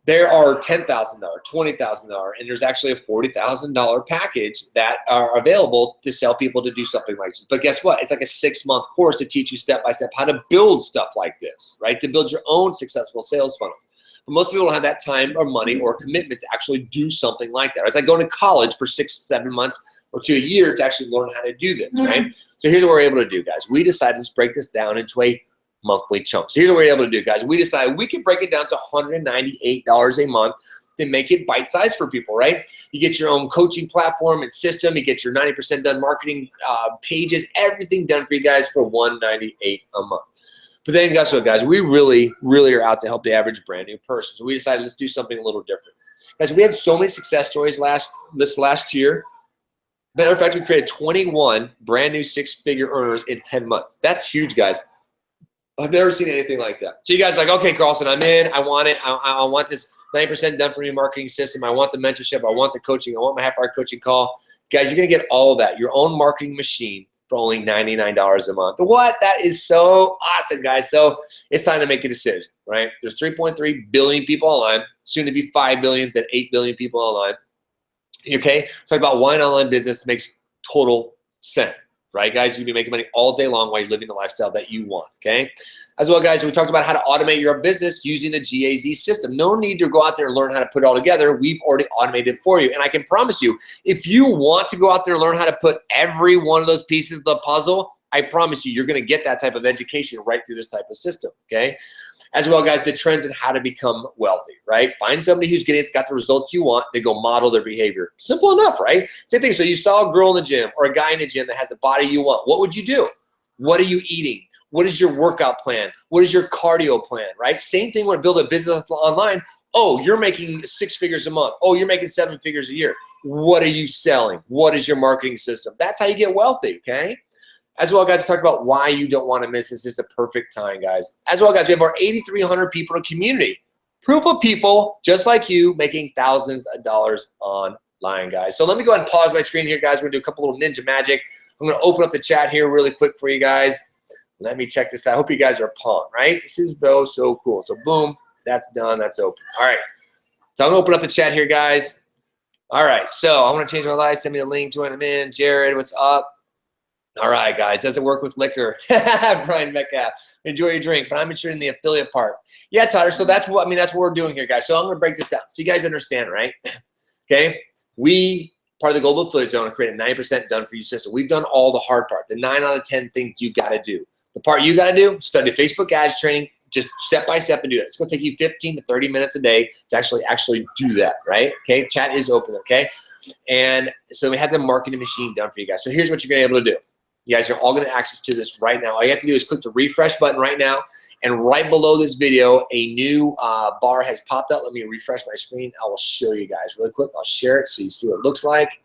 There are $10,000, $20,000, and there's actually a $40,000 package that are available to sell people to do something like this. But guess what? It's like a 6-month course to teach you step-by-step how to build stuff like this, right? To build your own successful sales funnels. But most people don't have that time or money or commitment to actually do something like that. It's like going to college for 6, 7 months or to a year to actually learn how to do this, right? So here's what we're able to do, guys. We decided to break this down into a monthly chunks. So here's what we're able to do, guys. We decided we can break it down to $198 a month to make it bite-sized for people, right? You get your own coaching platform and system. You get your 90% done marketing pages, everything done for you guys for $198 a month. But then guess what, guys? We really, really are out to help the average brand new person. So we decided let's do something a little different. Guys, we had so many success stories this last year. Matter of fact, we created 21 brand new 6-figure earners in 10 months. That's huge, guys. I've never seen anything like that. So you guys are like, okay, Carlson, I'm in. I want it. I want this 90% done for me marketing system. I want the mentorship. I want the coaching. I want my half-hour coaching call. Guys, you're going to get all of that, your own marketing machine for only $99 a month. What? That is so awesome, guys. So it's time to make a decision, right? There's 3.3 billion people online, soon to be 5 billion, then 8 billion people online. Okay? Talk about why an online business makes total sense. Right, guys? You'll be making money all day long while you're living the lifestyle that you want, okay? As well, guys, we talked about how to automate your business using the GAZ system. No need to go out there and learn how to put it all together. We've already automated it for you. And I can promise you, if you want to go out there and learn how to put every one of those pieces of the puzzle, I promise you, you're going to get that type of education right through this type of system, okay? As well, guys, the trends and how to become wealthy, right? Find somebody who's got the results you want, they go model their behavior. Simple enough, right? Same thing. So you saw a girl in the gym or a guy in the gym that has the body you want. What would you do? What are you eating? What is your workout plan? What is your cardio plan, right? Same thing when you build a business online. Oh, you're making 6 figures a month. Oh, you're making 7 figures a year. What are you selling? What is your marketing system? That's how you get wealthy, okay? As well, guys, talk about why you don't want to miss this. This is the perfect time, guys. As well, guys, we have our 8,300 people in a community. Proof of people just like you making thousands of dollars online, guys. So let me go ahead and pause my screen here, guys. We're going to do a couple little ninja magic. I'm going to open up the chat here really quick for you guys. Let me check this out. I hope you guys are pumped, right? This is so cool. So boom, that's done. That's open. All right. So I'm going to open up the chat here, guys. All right. So I'm going to change my life. Send me the link. Join them in. Jared, what's up? All right, guys. Does it work with liquor? Brian Metcalf. Enjoy your drink, but I'm interested in the affiliate part. Yeah, Tyler. So that's what we're doing here, guys. So I'm going to break this down so you guys understand, right? Okay. We, part of the Global Affiliate Zone, create a 90% done for you system. We've done all the hard part, the 9 out of 10 things you got to do. The part you got to do, study Facebook ads training, just step by step and do it. It's going to take you 15 to 30 minutes a day to actually do that, right? Okay. Chat is open. Okay. And so we have the marketing machine done for you guys. So here's what you're going to be able to do. You guys are all going to access to this right now. All you have to do is click the refresh button right now. And right below this video, a new bar has popped up. Let me refresh my screen. I will show you guys really quick. I'll share it so you see what it looks like.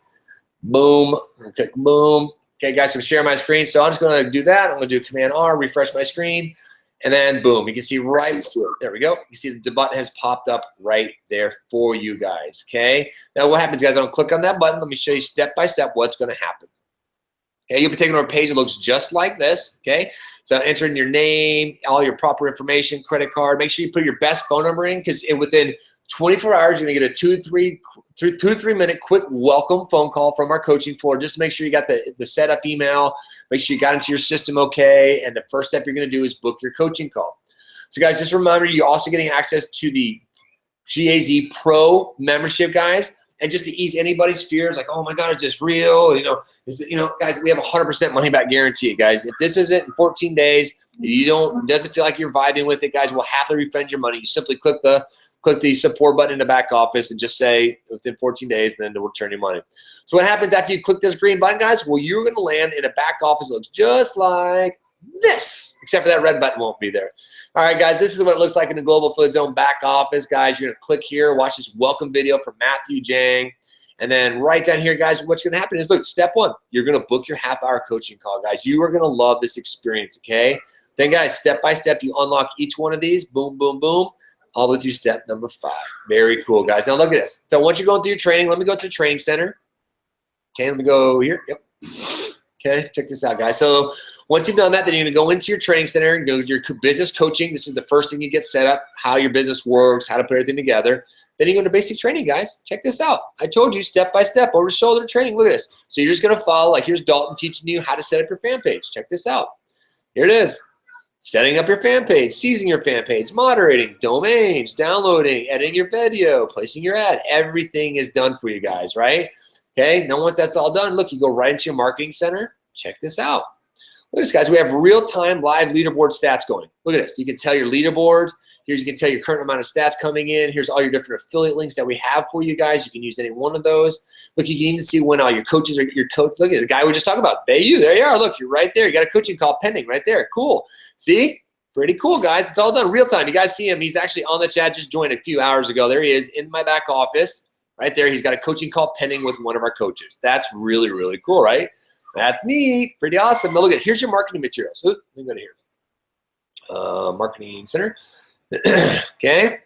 Boom. Click boom. Okay, guys, so share my screen. So I'm just going to do that. I'm going to do Command R, refresh my screen, and then boom. You can see right there we go. You see the button has popped up right there for you guys. Okay. Now what happens, guys? I don't click on that button. Let me show you step by step what's going to happen. Okay, you'll be taken to a page that looks just like this. Okay. So enter in your name, all your proper information, credit card. Make sure you put your best phone number in, because within 24 hours, you're gonna get a 2 to 3 minute quick welcome phone call from our coaching floor. Just make sure you got the setup email. Make sure you got into your system okay. And the first step you're gonna do is book your coaching call. So guys, just remember, you're also getting access to the GAZ Pro membership, guys. And just to ease anybody's fears, like, oh my God, is this real? Guys, we have 100% money back guarantee, guys. If this isn't in 14 days, doesn't feel like you're vibing with it, guys, we'll happily refund your money. You simply click the support button in the back office and just say within 14 days, and then they'll return your money. So what happens after you click this green button, guys? Well, you're going to land in a back office that looks just like this, except for that red button won't be there. All right, guys, this is what it looks like in the Global Affiliate Zone back office, guys. You're going to click here, watch this welcome video from Matthew Jang. And then right down here, guys, what's going to happen is, look, step one, you're going to book your half-hour coaching call, guys. You are going to love this experience, okay? Then, guys, step by step, you unlock each one of these, boom, boom, boom, all the way through step number 5. Very cool, guys. Now, look at this. So once you're going through your training, let me go to the training center. Okay, let me go here. Yep. Okay, check this out, guys. So once you've done that, then you're going to go into your training center and go to your business coaching. This is the first thing you get set up, how your business works, how to put everything together. Then you go into basic training, guys. Check this out. I told you step by step, over shoulder training. Look at this. So you're just going to follow, like here's Dalton teaching you how to set up your fan page. Check this out. Here it is. Setting up your fan page, seizing your fan page, moderating, domains, downloading, editing your video, placing your ad. Everything is done for you guys, right? Okay, now once that's all done, look, you go right into your marketing center. Check this out. Look at this, guys. We have real-time live leaderboard stats going. Look at this. You can tell your leaderboards. Here's, you can tell your current amount of stats coming in. Here's all your different affiliate links that we have for you guys. You can use any one of those. Look, you can even see when all your coaches are your coach. Look at the guy we just talked about. There you are. Look, you're right there. You got a coaching call pending right there. Cool. See? Pretty cool, guys. It's all done real time. You guys see him. He's actually on the chat. Just joined a few hours ago. There he is in my back office. Right there. He's got a coaching call pending with one of our coaches. That's really, really cool, right? That's neat. Pretty awesome. Now look at, here's your marketing materials. Let me go to here. Marketing center. Okay.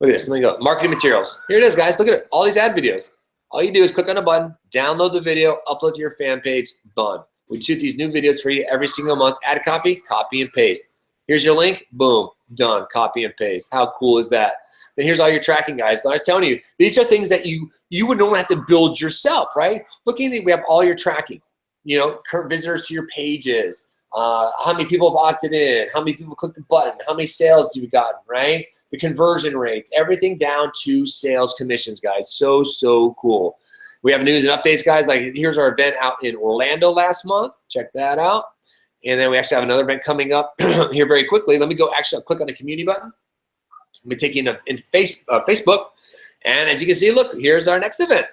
Look at this. Let me go. Marketing materials. Here it is, guys. Look at it. All these ad videos. All you do is click on a button, download the video, upload to your fan page, done. We shoot these new videos for you every single month. Add a copy and paste. Here's your link. Boom. Done. Copy and paste. How cool is that? Then here's all your tracking, guys. So I was telling you, these are things that you would normally have to build yourself, right? Looking at, we have all your tracking. You know, current visitors to your pages, how many people have opted in, how many people clicked the button, how many sales you've gotten, right? The conversion rates, everything down to sales commissions, guys. So, so cool. We have news and updates, guys. Like here's our event out in Orlando last month. Check that out. And then we actually have another event coming up here very quickly. Let me go actually click on the community button. Let me take you into Facebook. And as you can see, look, here's our next event.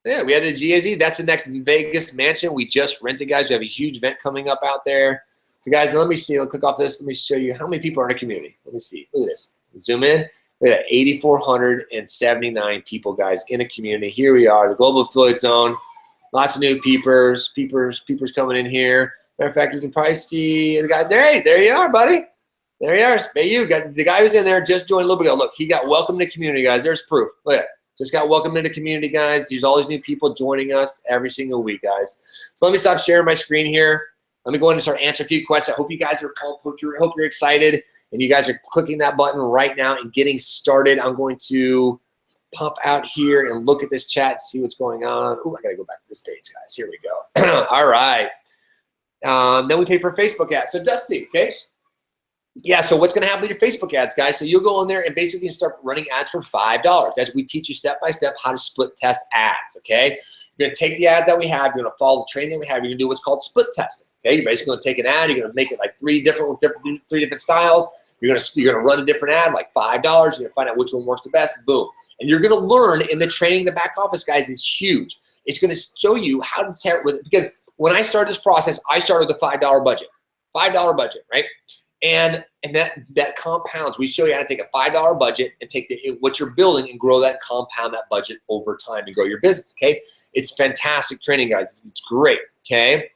Yeah, we had the GAZ. That's the next Vegas mansion we just rented, guys. We have a huge event coming up out there. So, guys, let me see. I'll click off this. Let me show you how many people are in the community. Let me see. Look at this. Zoom in. Look at that. 8,479 people, guys, in a community. Here we are, the Global Affiliate Zone. Lots of new peepers coming in here. Matter of fact, you can probably see the guy. There you are, buddy. There you are. Hey, you got the guy who's in there just joined a little bit ago. Look, he got welcome to the community, guys. There's proof. Look at that. Just got welcome into the community, guys. There's all these new people joining us every single week, guys. So let me stop sharing my screen here. Let me go ahead and start answering a few questions. I hope you guys are pumped. Hope you're excited, and you guys are clicking that button right now and getting started. I'm going to pop out here and look at this chat and see what's going on. Oh, I got to go back to this page, guys. Here we go. All right. Then we pay for Facebook ads. So, Dusty, okay? Yeah, so what's going to happen with your Facebook ads, guys? So you'll go in there and basically start running ads for $5 as we teach you step-by-step how to split test ads, okay? You're going to take the ads that we have. You're going to follow the training that we have. You're going to do what's called split testing, okay? You're basically going to take an ad. You're going to make it like three different styles. You're going to run a different ad, like $5. You're going to find out which one works the best. Boom. And you're going to learn in the training in the back office, guys, is huge. It's going to show you how to start with it. Because when I started this process, I started with a $5 budget. $5 budget, right? And that compounds. We show you how to take a $5 budget and take what you're building and grow that, compound that budget over time and grow your business, okay? It's fantastic training, guys. It's great, okay?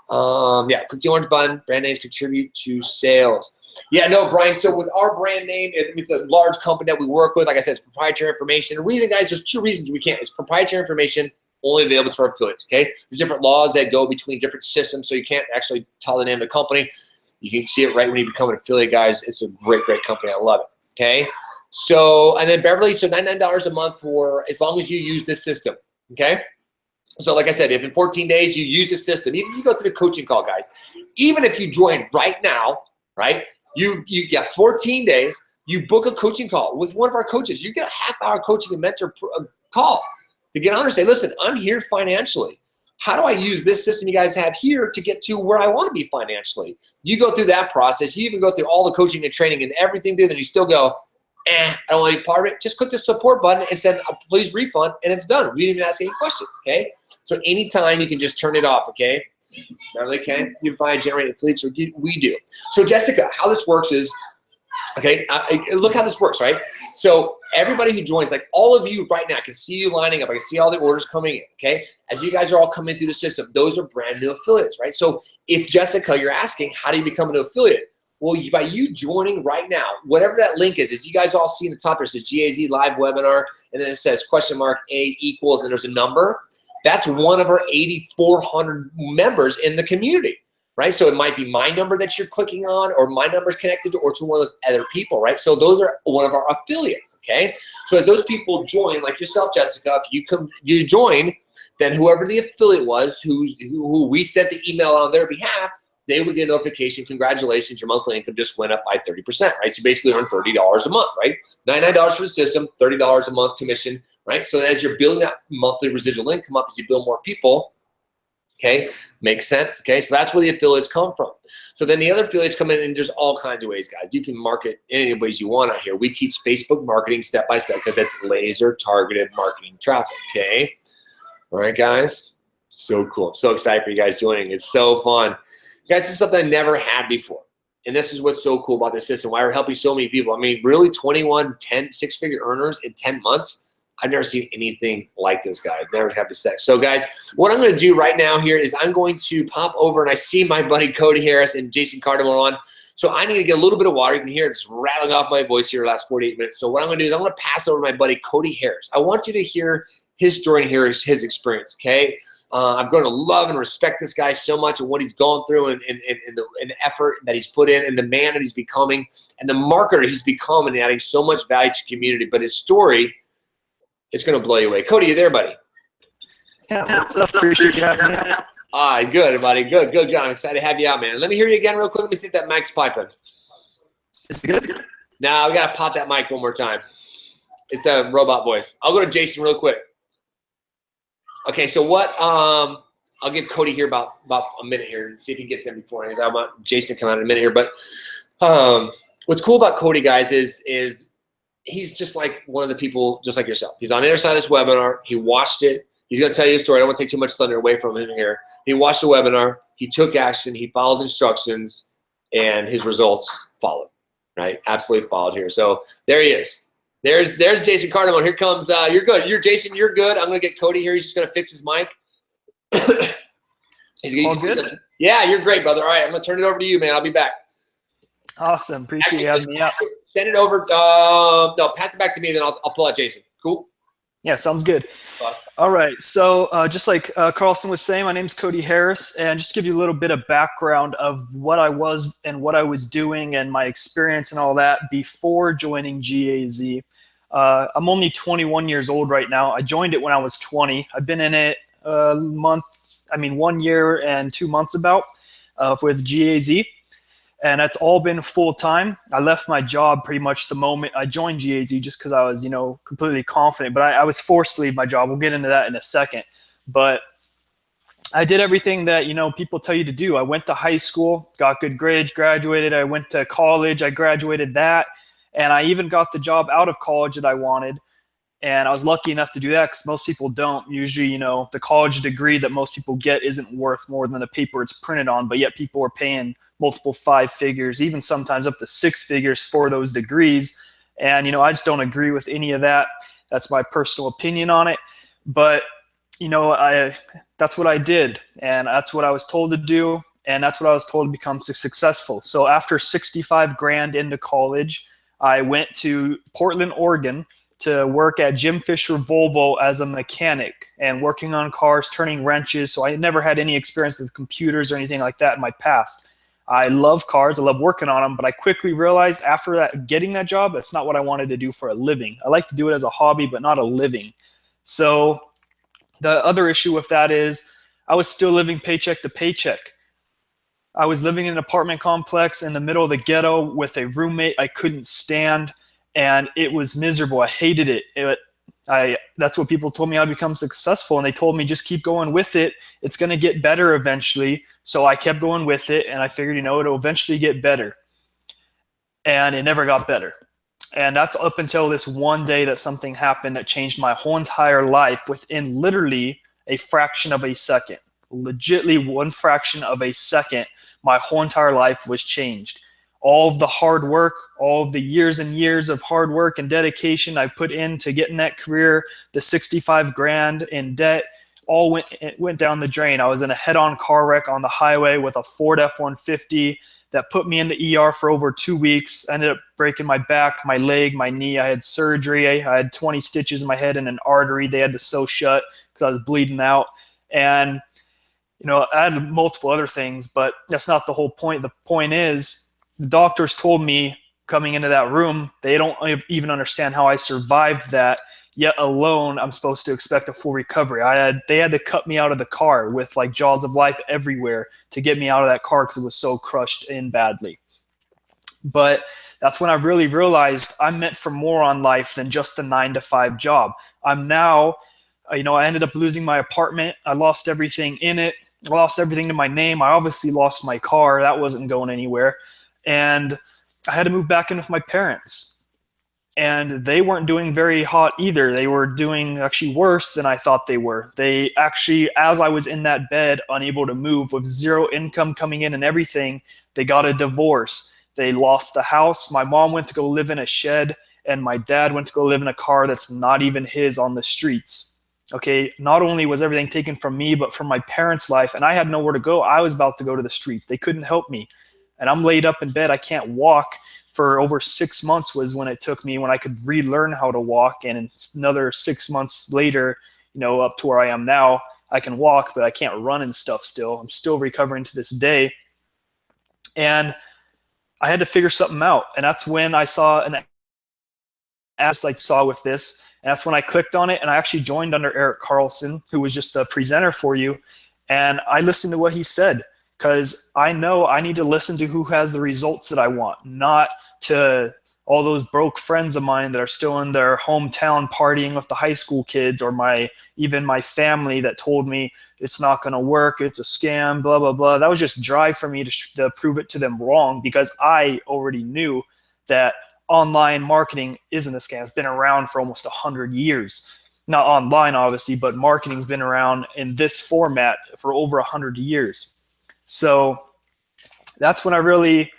Yeah, click the orange button. Brand names contribute to sales. Yeah, no, Brian. So with our brand name, it's a large company that we work with. Like I said, it's proprietary information. The reason, guys, there's 2 reasons we can't. It's proprietary information, only available to our affiliates, okay? There's different laws that go between different systems, so you can't actually tell the name of the company. You can see it right when you become an affiliate, guys. It's a great, great company. I love it, okay? So, and then Beverly, so $99 a month for as long as you use this system, okay? So like I said, if in 14 days you use the system, even if you go through the coaching call, guys, even if you join right now, right, you get 14 days, you book a coaching call with one of our coaches, you get a half-hour coaching and mentor call to get on and say, listen, I'm here financially. How do I use this system you guys have here to get to where I want to be financially? You go through that process. You even go through all the coaching and training and everything there, then you still go, I don't want to be part of it. Just click the support button and send please refund, and it's done. We didn't even ask any questions, okay? So anytime you can just turn it off, okay? Beverly can you find generate affiliates, or we do. So Jessica, how this works is, okay, look how this works, right? So everybody who joins, like all of you right now, I can see you lining up. I can see all the orders coming in, okay? As you guys are all coming through the system, those are brand new affiliates, right? So if Jessica, you're asking, how do you become an affiliate? Well, by you joining right now, whatever that link is you guys all see in the top, there says GAZ live webinar, and then it says $A equals, and there's a number. That's one of our 8,400 members in the community, right? So it might be my number that you're clicking on, or my number is connected to, or to one of those other people, right? So those are one of our affiliates, okay? So as those people join, like yourself, Jessica, if you join, then whoever the affiliate was, who we sent the email on their behalf, they would get a notification, congratulations, your monthly income just went up by 30%, right? So basically earn $30 a month, right? $99 for the system, $30 a month commission, right? So as you're building that monthly residual income up, as you build more people, okay, makes sense, okay? So that's where the affiliates come from. So then the other affiliates come in, and there's all kinds of ways, guys. You can market any ways you want out here. We teach Facebook marketing step by step because that's laser targeted marketing traffic, okay? All right, guys, so cool. I'm so excited for you guys joining. It's so fun. Guys, this is something I never had before. And this is what's so cool about this system, why we're helping so many people. I mean, really 21, 10, 6-figure earners in 10 months. I've never seen anything like this, guys. Never have this sex. So, guys, what I'm going to do right now here is I'm going to pop over, and I see my buddy Cody Harris and Jason Cardamone on. So I need to get a little bit of water. You can hear it just rattling off my voice here the last 48 minutes. So what I'm going to do is I'm going to pass over to my buddy Cody Harris. I want you to hear his story and hear his experience, okay? I'm going to love and respect this guy so much and what he's gone through, and the effort that he's put in, and the man that he's becoming, and the marketer he's become, and adding so much value to the community. But his story, it's going to blow you away. Cody, you there, buddy? Yeah, what's up? Appreciate you having me. All right, good, buddy. Good. I'm excited to have you out, man. Let me hear you again real quick. Let me see if that mic's piping. Is it good? Now we got to pop that mic one more time. It's the robot voice. I'll go to Jason real quick. Okay, so what? I'll give Cody here about a minute here and see if he gets in before. I want Jason to come out in a minute here. But what's cool about Cody, guys, is he's just like one of the people, just like yourself. He's on the other side of this webinar. He watched it. He's going to tell you a story. I don't want to take too much thunder away from him here. He watched the webinar. He took action. He followed instructions, and his results followed. Right? Absolutely followed here. So there he is. There's Jason Cardamone. Here comes, you're good. Jason, you're good. I'm going to get Cody here. He's just going to fix his mic. All good? Yeah, you're great, brother. All right, I'm going to turn it over to you, man. I'll be back. Awesome. Appreciate you having me out. Send it over. No, pass it back to me, then I'll pull out Jason. Cool? Yeah, sounds good. All right. So just like Carlson was saying, my name's Cody Harris. And just to give you a little bit of background of what I was and what I was doing and my experience and all that before joining GAZ. I'm only 21 years old right now. I joined it when I was 20. I've been in it 1 year and 2 months about with GAZ. And that's all been full time. I left my job pretty much the moment I joined GAZ just because I was, completely confident. But I was forced to leave my job. We'll get into that in a second. But I did everything that, people tell you to do. I went to high school, got good grades, graduated. I went to college. I graduated that. And I even got the job out of college that I wanted. And I was lucky enough to do that because most people don't. Usually, you know, the college degree that most people get isn't worth more than the paper it's printed on, but yet people are paying multiple 5 figures, even sometimes up to 6 figures for those degrees. And, you know, I just don't agree with any of that. That's my personal opinion on it. But, you know, that's what I did, and that's what I was told to do, and that's what I was told to become successful. So after 65 grand into college, I went to Portland, Oregon, to work at Jim Fisher Volvo as a mechanic and working on cars, turning wrenches. So I never had any experience with computers or anything like that in my past. I love cars, I love working on them, but I quickly realized after that, getting that job, that's not what I wanted to do for a living. I like to do it as a hobby, but not a living. So the other issue with that is I was still living paycheck to paycheck. I was living in an apartment complex in the middle of the ghetto with a roommate I couldn't stand, and it was miserable. I hated it. That's what people told me how to become successful, and they told me just keep going with it. It's going to get better eventually. So I kept going with it, and I figured, you know, it'll eventually get better. And it never got better. And that's up until this one day that something happened that changed my whole entire life within literally a fraction of a second. Legitly one fraction of a second, my whole entire life was changed. All of the hard work, all of the years and years of hard work and dedication I put into getting that career, the 65 grand in debt, all went down the drain. I was in a head-on car wreck on the highway with a Ford F-150 that put me in the ER for over 2 weeks. I ended up breaking my back, my leg, my knee. I had surgery. I had 20 stitches in my head and an artery they had to sew shut because I was bleeding out. And, you know, I had multiple other things, but that's not the whole point. The point is, the doctors told me coming into that room, they don't even understand how I survived that, yet alone I'm supposed to expect a full recovery. They had to cut me out of the car with like jaws of life everywhere to get me out of that car because it was so crushed in badly. But that's when I really realized I'm meant for more on life than just a 9-to-5 job. I'm now, you know, I ended up losing my apartment. I lost everything in it. I lost everything to my name. I obviously lost my car. That wasn't going anywhere. And I had to move back in with my parents. And they weren't doing very hot either. They were doing actually worse than I thought they were. They actually, as I was in that bed, unable to move, with zero income coming in and everything, they got a divorce. They lost the house. My mom went to go live in a shed, and my dad went to go live in a car that's not even his on the streets. Okay, not only was everything taken from me, but from my parents' life, and I had nowhere to go. I was about to go to the streets. They couldn't help me. And I'm laid up in bed. I can't walk. For over 6 months was when it took me, when I could relearn how to walk. And another 6 months later, you know, up to where I am now, I can walk, but I can't run and stuff still. I'm still recovering to this day. And I had to figure something out. And that's when I saw an ad like saw with this. And that's when I clicked on it. And I actually joined under Erik Carlson, who was just a presenter for you. And I listened to what he said, because I know I need to listen to who has the results that I want, not to all those broke friends of mine that are still in their hometown partying with the high school kids, or even my family that told me it's not going to work, it's a scam, blah, blah, blah. That was just dry for me to prove it to them wrong, because I already knew that online marketing isn't a scam. It's been around for almost 100 years. Not online, obviously, but marketing's been around in this format for over 100 years. So that's when I really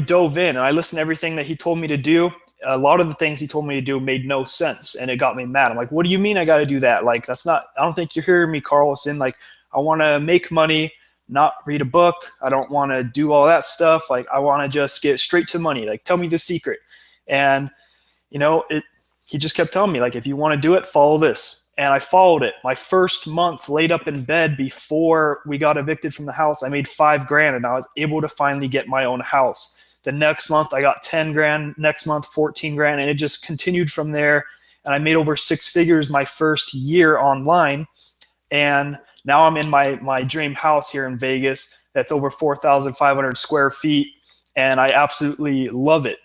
dove in, and I listened to everything that he told me to do. A lot of the things he told me to do made no sense, and it got me mad. I'm like, what do you mean I got to do that? Like, that's not, I don't think you're hearing me, Carlson. Like, I want to make money, not read a book. I don't want to do all that stuff. Like, I want to just get straight to money. Like, tell me the secret. And, you know, he just kept telling me, like, if you want to do it, follow this. And I followed it. My first month laid up in bed before we got evicted from the house, I made $5 grand, and I was able to finally get my own house. The next month I got 10 grand, next month 14 grand, and it just continued from there. And I made over 6 figures my first year online. And now I'm in my dream house here in Vegas that's over 4,500 square feet, and I absolutely love it.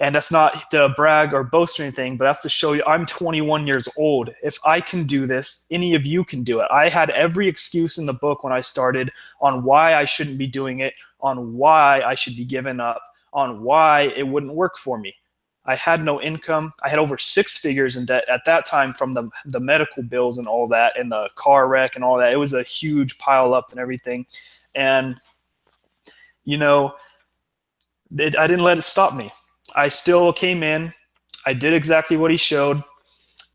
And that's not to brag or boast or anything, but that's to show you I'm 21 years old. If I can do this, any of you can do it. I had every excuse in the book when I started on why I shouldn't be doing it, on why I should be giving up, on why it wouldn't work for me. I had no income. I had over 6 figures in debt at that time from the medical bills and all that, and the car wreck and all that. It was a huge pile up and everything. And, you know, I didn't let it stop me. I still came in. I did exactly what he showed.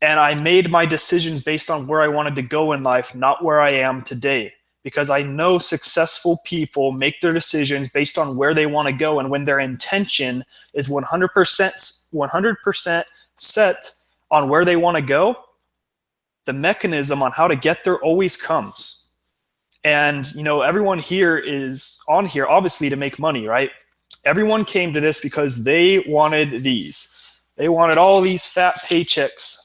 And I made my decisions based on where I wanted to go in life, not where I am today. Because I know successful people make their decisions based on where they want to go. And when their intention is 100% set on where they want to go, the mechanism on how to get there always comes. And, you know, everyone here is on here, obviously, to make money, right? Everyone came to this because they wanted these. They wanted all these fat paychecks,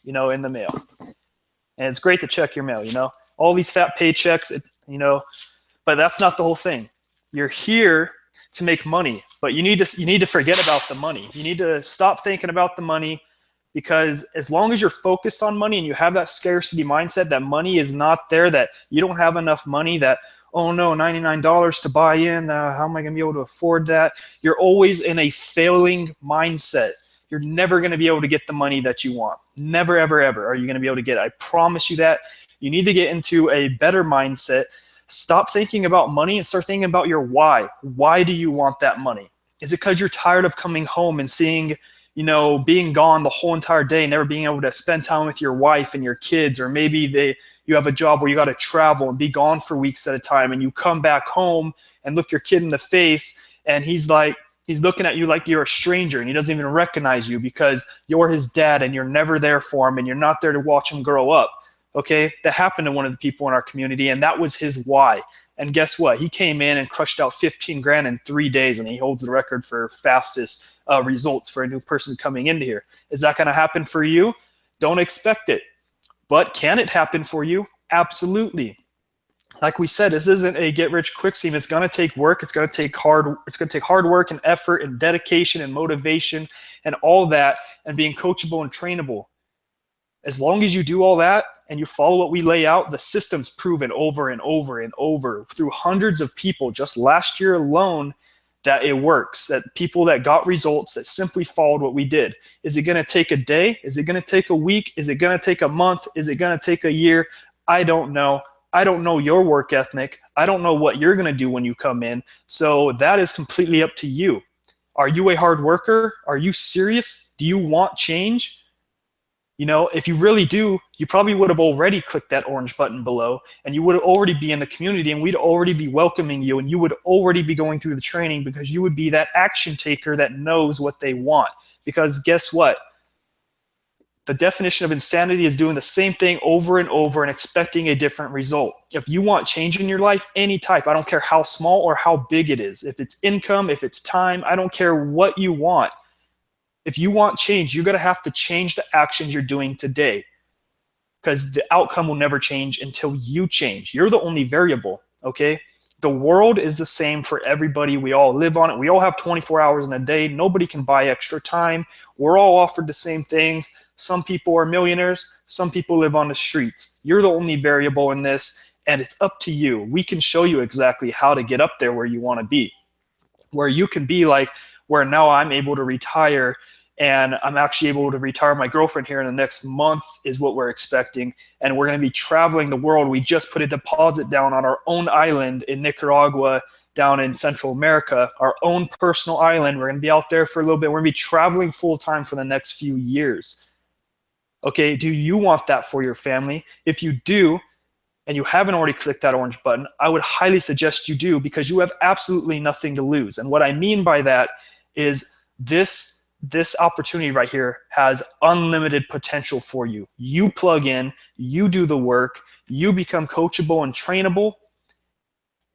you know, in the mail. And it's great to check your mail, you know. All these fat paychecks, you know, but that's not the whole thing. You're here to make money, but you need to forget about the money. You need to stop thinking about the money, because as long as you're focused on money and you have that scarcity mindset that money is not there, that you don't have enough money, that, oh no, $99 to buy in, how am I going to be able to afford that? You're always in a failing mindset. You're never going to be able to get the money that you want. Never, ever, ever are you going to be able to get it. I promise you that. You need to get into a better mindset. Stop thinking about money and start thinking about your why. Why do you want that money? Is it because you're tired of coming home and seeing, you know, being gone the whole entire day, never being able to spend time with your wife and your kids? Or maybe you have a job where you got to travel and be gone for weeks at a time, and you come back home and look your kid in the face, and he's looking at you like you're a stranger, and he doesn't even recognize you because you're his dad and you're never there for him and you're not there to watch him grow up. Okay, that happened to one of the people in our community, and that was his why. And guess what? He came in and crushed out 15 grand in 3 days, and he holds the record for fastest results for a new person coming into here. Is that going to happen for you? Don't expect it. But can it happen for you? Absolutely. Like we said, this isn't a get-rich-quick scheme. It's going to take work. It's going to take hard work and effort and dedication and motivation and all that, and being coachable and trainable. As long as you do all that and you follow what we lay out, the system's proven over and over and over through hundreds of people just last year alone that it works, that people that got results that simply followed what we did. Is it going to take a day? Is it going to take a week? Is it going to take a month? Is it going to take a year? I don't know. I don't know your work ethic. I don't know what you're going to do when you come in. So that is completely up to you. Are you a hard worker? Are you serious? Do you want change? You know, if you really do, you probably would have already clicked that orange button below, and you would already be in the community, and we'd already be welcoming you, and you would already be going through the training, because you would be that action taker that knows what they want. Because guess what? The definition of insanity is doing the same thing over and over and expecting a different result. If you want change in your life, any type, I don't care how small or how big it is. If it's income, if it's time, I don't care what you want. If you want change, you're going to have to change the actions you're doing today, because the outcome will never change until you change. You're the only variable, okay? The world is the same for everybody. We all live on it. We all have 24 hours in a day. Nobody can buy extra time. We're all offered the same things. Some people are millionaires. Some people live on the streets. You're the only variable in this, and it's up to you. We can show you exactly how to get up there where you want to be, where you can be like where now I'm able to retire. And I'm actually able to retire my girlfriend here in the next month is what we're expecting. And we're going to be traveling the world. We just put a deposit down on our own island in Nicaragua, down in Central America, our own personal island. We're going to be out there for a little bit. We're going to be traveling full time for the next few years. Okay, do you want that for your family? If you do, and you haven't already clicked that orange button, I would highly suggest you do, because you have absolutely nothing to lose. And what I mean by that is this opportunity right here has unlimited potential for you. You plug in, you do the work, you become coachable and trainable,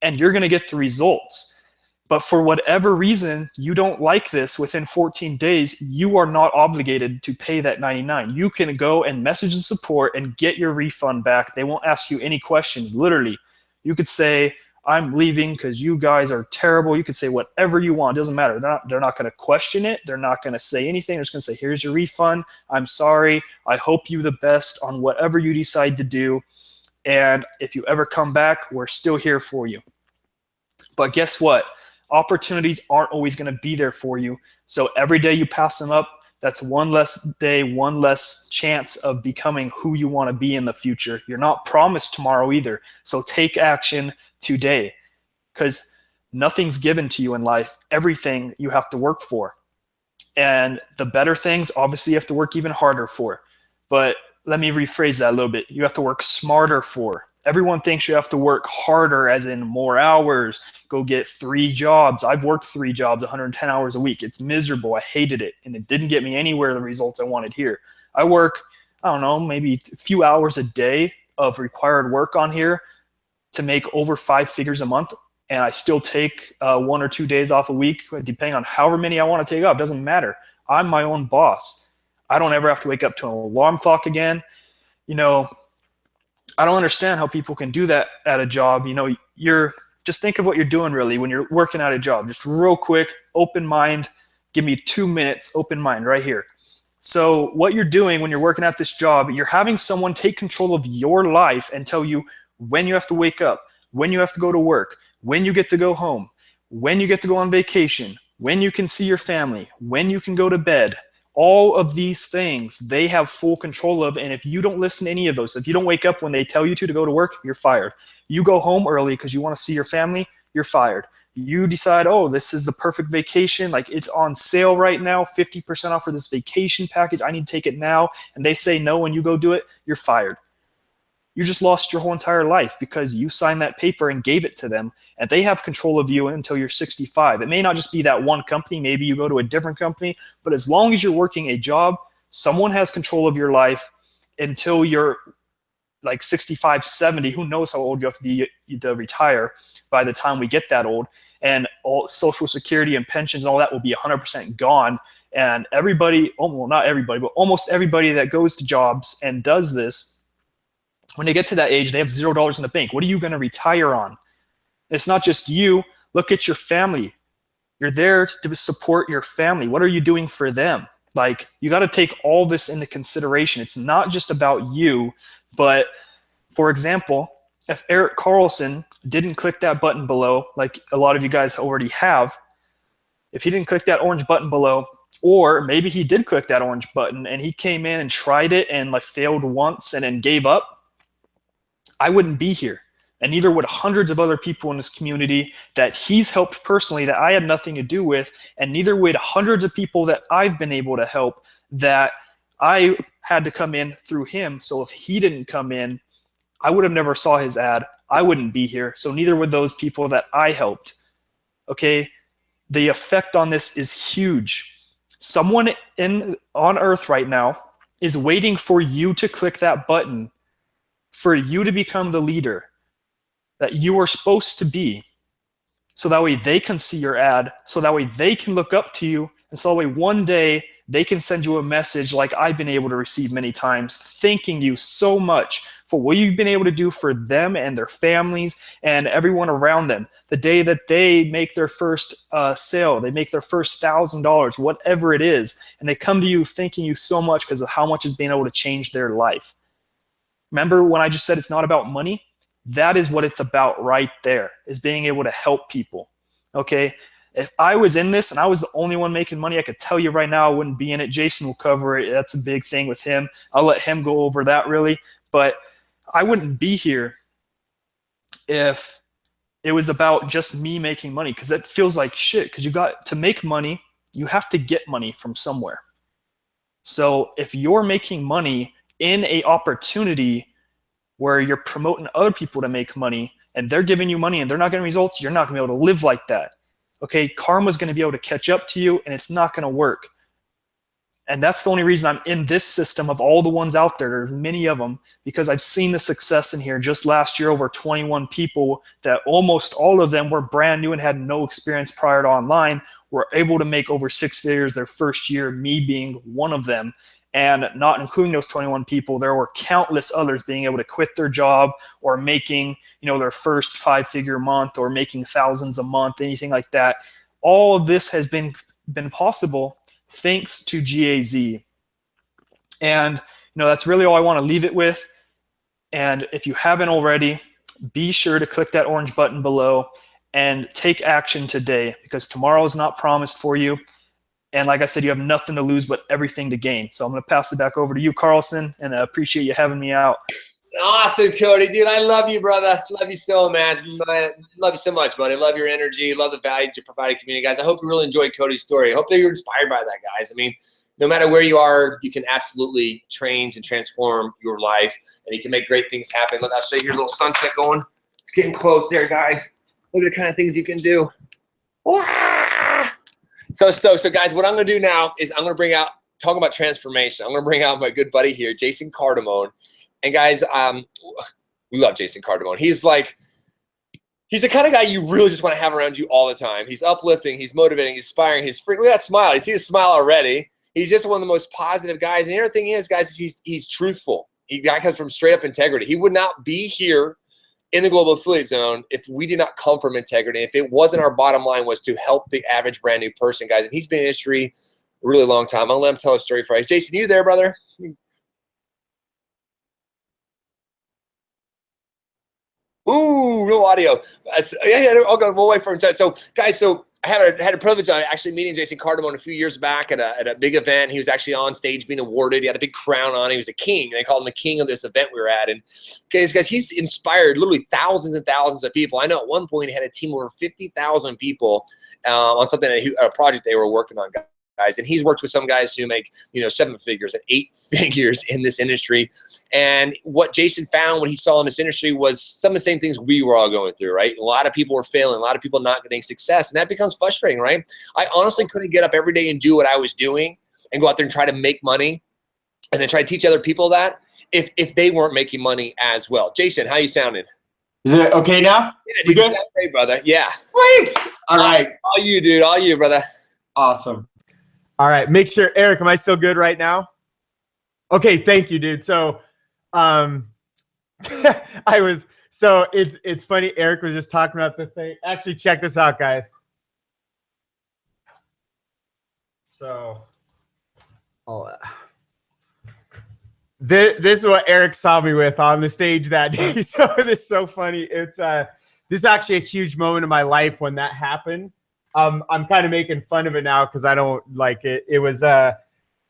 and you're going to get the results. But for whatever reason, you don't like this within 14 days, you are not obligated to pay that $99. You can go and message the support and get your refund back. They won't ask you any questions. Literally, you could say, I'm leaving because you guys are terrible. You can say whatever you want. It doesn't matter. They're not going to question it. They're not going to say anything. They're just going to say, here's your refund. I'm sorry. I hope you the best on whatever you decide to do. And if you ever come back, we're still here for you. But guess what? Opportunities aren't always going to be there for you. So every day you pass them up, That's one less day, one less chance of becoming who you want to be in the future. You're not promised tomorrow either. So take action today, because nothing's given to you in life. Everything you have to work for. And the better things, obviously, you have to work even harder for. But let me rephrase that a little bit. You have to work smarter for. Everyone thinks you have to work harder, as in more hours, go get 3 jobs. I've worked 3 jobs, 110 hours a week. It's miserable. I hated it. And it didn't get me anywhere the results I wanted here. I work, I don't know, maybe a few hours a day of required work on here to make over 5 figures a month. And I still take 1 or 2 days off a week, depending on however many I want to take off. Doesn't matter. I'm my own boss. I don't ever have to wake up to an alarm clock again. You know, I don't understand how people can do that at a job. You know, just think of what you're doing really when you're working at a job. Just real quick, open mind. Give me 2 minutes, open mind right here. So what you're doing when you're working at this job, you're having someone take control of your life and tell you when you have to wake up, when you have to go to work, when you get to go home, when you get to go on vacation, when you can see your family, when you can go to bed. All of these things they have full control of. And if you don't listen to any of those, if you don't wake up when they tell you to go to work, you're fired. You go home early because you want to see your family, you're fired. You decide, oh, this is the perfect vacation. Like, it's on sale right now, 50% off for this vacation package. I need to take it now. And they say no and you go do it, you're fired. You just lost your whole entire life because you signed that paper and gave it to them, and they have control of you until you're 65. It may not just be that one company. Maybe you go to a different company, but as long as you're working a job, someone has control of your life until you're like 65, 70. Who knows how old you have to be to retire by the time we get that old. And all Social Security and pensions and all that will be 100% gone. And everybody, well, not everybody, but almost everybody that goes to jobs and does this, when they get to that age, they have $0 in the bank. What are you going to retire on? It's not just you. Look at your family. You're there to support your family. What are you doing for them? Like, you got to take all this into consideration. It's not just about you, but for example, if Erik Carlson didn't click that button below, like a lot of you guys already have, if he didn't click that orange button below, or maybe he did click that orange button and he came in and tried it and like failed once and then gave up, I wouldn't be here. And neither would hundreds of other people in this community that he's helped personally that I had nothing to do with. And neither would hundreds of people that I've been able to help that I had to come in through him. So if he didn't come in, I would have never saw his ad. I wouldn't be here. So neither would those people that I helped. Okay? The effect on this is huge. Someone on earth right now is waiting for you to click that button, for you to become the leader that you are supposed to be, so that way they can see your ad, so that way they can look up to you, and so that way one day they can send you a message like I've been able to receive many times, thanking you so much for what you've been able to do for them and their families and everyone around them. The day that they make their first sale, they make their first $1,000, whatever it is, and they come to you thanking you so much because of how much is being able to change their life. Remember when I just said it's not about money? That is what it's about right there, is being able to help people, okay? If I was in this and I was the only one making money, I could tell you right now I wouldn't be in it. Jason will cover it. That's a big thing with him. I'll let him go over that really. But I wouldn't be here if it was about just me making money, because it feels like shit, because you got to make money, you have to get money from somewhere. So if you're making money in a opportunity where you're promoting other people to make money and they're giving you money and they're not getting results, you're not going to be able to live like that. Okay, karma's going to be able to catch up to you and it's not going to work. And that's the only reason I'm in this system of all the ones out there. There's many of them, because I've seen the success in here. Just last year, over 21 people that almost all of them were brand new and had no experience prior to online were able to make over 6 figures their first year, me being one of them. And not including those 21 people, there were countless others being able to quit their job or making, their first 5-figure month or making thousands a month, anything like that. All of this has been possible thanks to GAZ. And that's really all I want to leave it with. And if you haven't already, be sure to click that orange button below and take action today, because tomorrow is not promised for you. And like I said, you have nothing to lose but everything to gain. So I'm going to pass it back over to you, Carlson, and I appreciate you having me out. Awesome, Cody, dude. I love you, brother. Love you so much. Love you so much, buddy. Love your energy. Love the value you provide to community, guys. I hope you really enjoyed Cody's story. I hope that you're inspired by that, guys. I mean, no matter where you are, you can absolutely change and transform your life, and you can make great things happen. Look, I'll show you your little sunset going. It's getting close there, guys. Look at the kind of things you can do. Wow. So stoked. So, guys, what I'm going to do now is I'm going to bring out, talking about transformation, I'm going to bring out my good buddy here, Jason Cardamone. And guys, we love Jason Cardamone. He's the kind of guy you really just want to have around you all the time. He's uplifting, he's motivating, he's inspiring, he's free. Look at that smile. You see his smile already. He's just one of the most positive guys. And the other thing is, guys, is he's truthful. Guy comes from straight up integrity. He would not be here in the Global Affiliate Zone if we did not come from integrity. If it wasn't our bottom line was to help the average brand new person, guys. And he's been in history a really long time. I'll let him tell a story for us. Jason, you there, brother? Ooh, no audio. I'll go. We'll wait for him. So, guys, I had a privilege of actually meeting Jason Cardamone a few years back at a big event. He was actually on stage being awarded. He had a big crown on. He was a king. They called him the king of this event we were at. And guys, he's inspired literally thousands and thousands of people. I know at one point he had a team of over 50,000 people on something, a project they were working on, guys. And he's worked with some guys who make 7 figures and 8 figures in this industry. And what Jason found, what he saw in this industry, was some of the same things we were all going through, right? A lot of people were failing, a lot of people not getting success, and that becomes frustrating, right? I honestly couldn't get up every day and do what I was doing and go out there and try to make money and then try to teach other people that if they weren't making money as well. Jason, how you sounding? Is it okay now? Yeah, dude, you sound great, brother. Yeah. Great. All right. All you, dude. All you, brother. Awesome. All right, make sure, Eric, am I still good right now? Okay, thank you, dude. So, it's funny, Eric was just talking about the thing. Actually, check this out, guys. So, this is what Eric saw me with on the stage that day. So this is so funny. This is actually a huge moment in my life when that happened. I'm kind of making fun of it now because I don't like it. It was at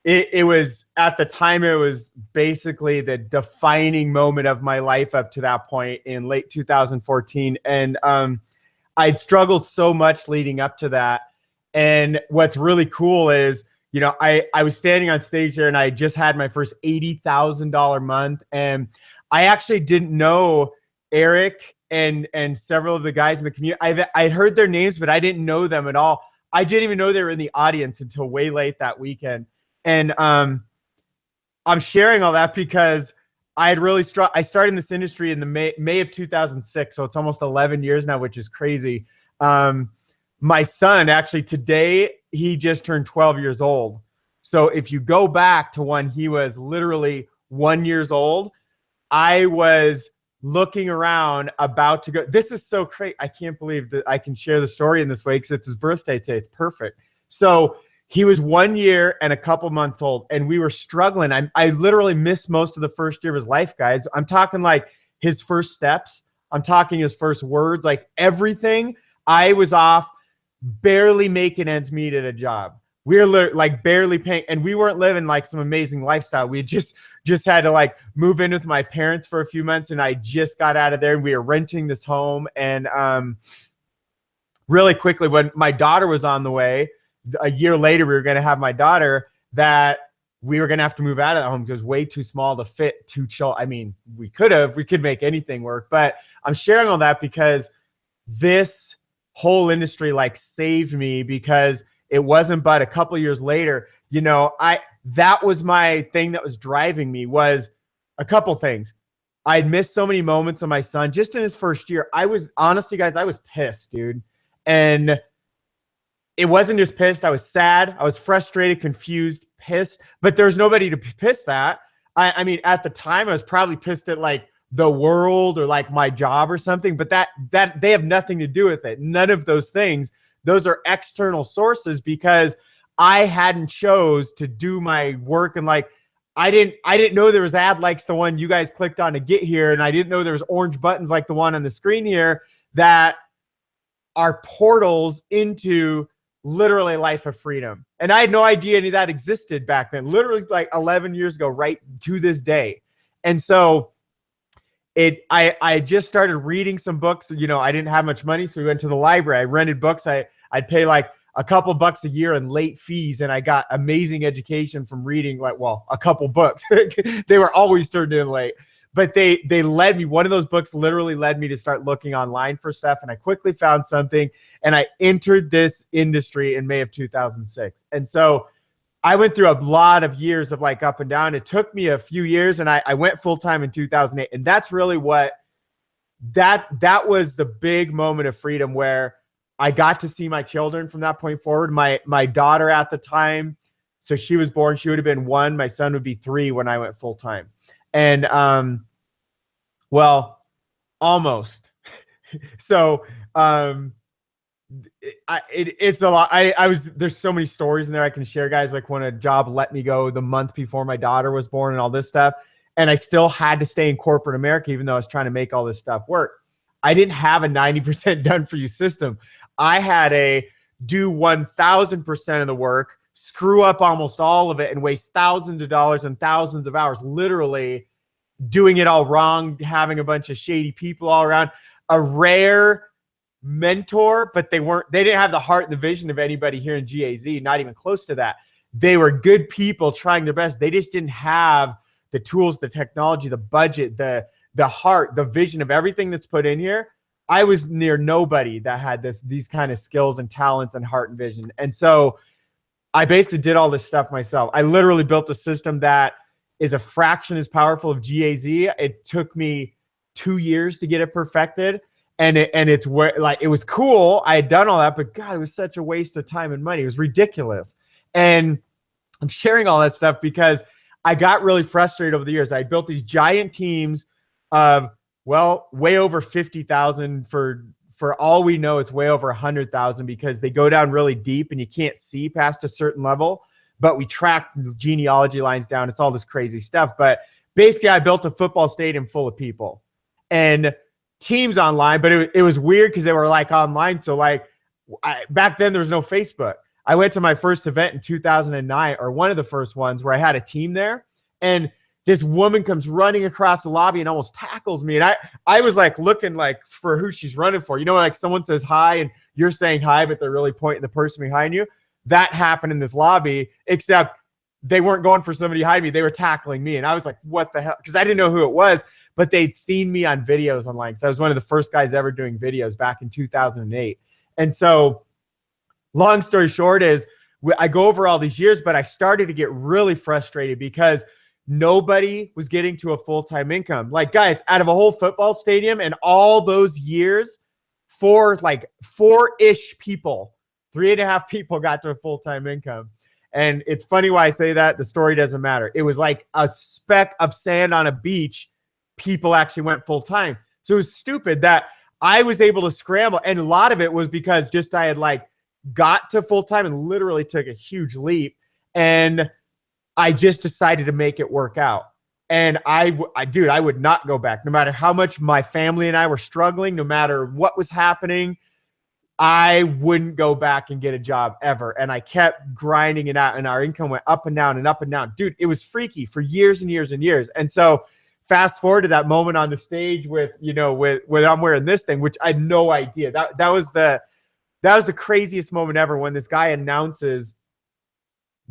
the time, it was basically the defining moment of my life up to that point in late 2014. And I'd struggled so much leading up to that. And what's really cool is, I was standing on stage there and I just had my first $80,000 month. And I actually didn't know Eric and several of the guys in the community. I'd heard their names, but I didn't know them at all. I didn't even know they were in the audience until way late that weekend. And I'm sharing all that because I had really I started in this industry in the May of 2006. So it's almost 11 years now, which is crazy. My son, actually today, he just turned 12 years old. So if you go back to when he was literally 1 year old, I was looking around about to go. This is so great. I can't believe that I can share the story in this way because it's his birthday today. It's perfect. So he was 1 year and a couple months old and we were struggling. I literally missed most of the first year of his life, guys. I'm talking like his first steps. I'm talking his first words, like everything. I was off barely making ends meet at a job. We were like barely paying, and we weren't living like some amazing lifestyle. We just had to like move in with my parents for a few months, and I just got out of there and we were renting this home. And really quickly, when my daughter was on the way, a year later, we were going to have my daughter, that we were going to have to move out of that home because it was way too small to fit 2 children. I mean, we could make anything work, but I'm sharing all that because this whole industry like saved me, because it wasn't but a couple of years later, that was my thing that was driving me, was a couple things. I'd missed so many moments of my son just in his first year. I was honestly, guys, I was pissed, dude. And it wasn't just pissed. I was sad. I was frustrated, confused, pissed, but there's nobody to be pissed at. I mean, at the time I was probably pissed at like the world or like my job or something, but that they have nothing to do with it. None of those things. Those are external sources, because I hadn't chose to do my work. And like, I didn't know there was ad likes the one you guys clicked on to get here. And I didn't know there was orange buttons like the one on the screen here that are portals into literally a life of freedom. And I had no idea any of that existed back then, literally like 11 years ago, right to this day. And so I just started reading some books. You know, I didn't have much money, so we went to the library. I rented books. I'd pay like a couple bucks a year in late fees, and I got amazing education from reading a couple books. They were always turned in late. But they led me, one of those books literally led me to start looking online for stuff. And I quickly found something, and I entered this industry in May of 2006. And so I went through a lot of years of like up and down. It took me a few years, and I went full-time in 2008. And that's really what, that was the big moment of freedom where I got to see my children from that point forward. My daughter at the time, so she was born, she would have been 1. My son would be 3 when I went full-time. And well, almost. So it's a lot. There's so many stories in there I can share, guys. Like when a job let me go the month before my daughter was born and all this stuff, and I still had to stay in corporate America even though I was trying to make all this stuff work. I didn't have a 90% done for you system. I had a do 1,000% of the work, screw up almost all of it, and waste thousands of dollars and thousands of hours, literally doing it all wrong, having a bunch of shady people all around, a rare mentor, but they didn't have the heart and the vision of anybody here in GAZ, not even close to that. They were good people trying their best. They just didn't have the tools, the technology, the budget, the heart, the vision of everything that's put in here. I was near nobody that had these kind of skills and talents and heart and vision. And so I basically did all this stuff myself. I literally built a system that is a fraction as powerful of GAZ. It took me 2 years to get it perfected. And it's where, like, it was cool. I had done all that, but God, it was such a waste of time and money. It was ridiculous. And I'm sharing all that stuff because I got really frustrated over the years. I built these giant teams of, way over 50,000. For all we know, it's way over 100,000 because they go down really deep and you can't see past a certain level. But we track the genealogy lines down. It's all this crazy stuff. But basically, I built a football stadium full of people and teams online. But it was weird because they were like online. So like back then, there was no Facebook. I went to my first event in 2009, or one of the first ones, where I had a team there, and this woman comes running across the lobby and almost tackles me. And I was like looking like for who she's running for. You know, like someone says hi and you're saying hi, but they're really pointing the person behind you. That happened in this lobby, except they weren't going for somebody behind me. They were tackling me. And I was like, what the hell? Because I didn't know who it was, but they'd seen me on videos online. So I was one of the first guys ever doing videos back in 2008. And so long story short is I go over all these years, but I started to get really frustrated because nobody was getting to a full-time income. Like, guys, out of a whole football stadium and all those years, four-ish people, 3.5 people got to a full-time income. And it's funny why I say that. The story doesn't matter. It was like a speck of sand on a beach. People actually went full-time. So it was stupid that I was able to scramble. And a lot of it was because just I had like got to full-time and literally took a huge leap. And I just decided to make it work out. And I would not go back. No matter how much my family and I were struggling, no matter what was happening, I wouldn't go back and get a job ever. And I kept grinding it out, and our income went up and down and up and down. Dude, it was freaky for years and years and years. And so fast forward to that moment on the stage with I'm wearing this thing, which I had no idea. That was the craziest moment ever when this guy announces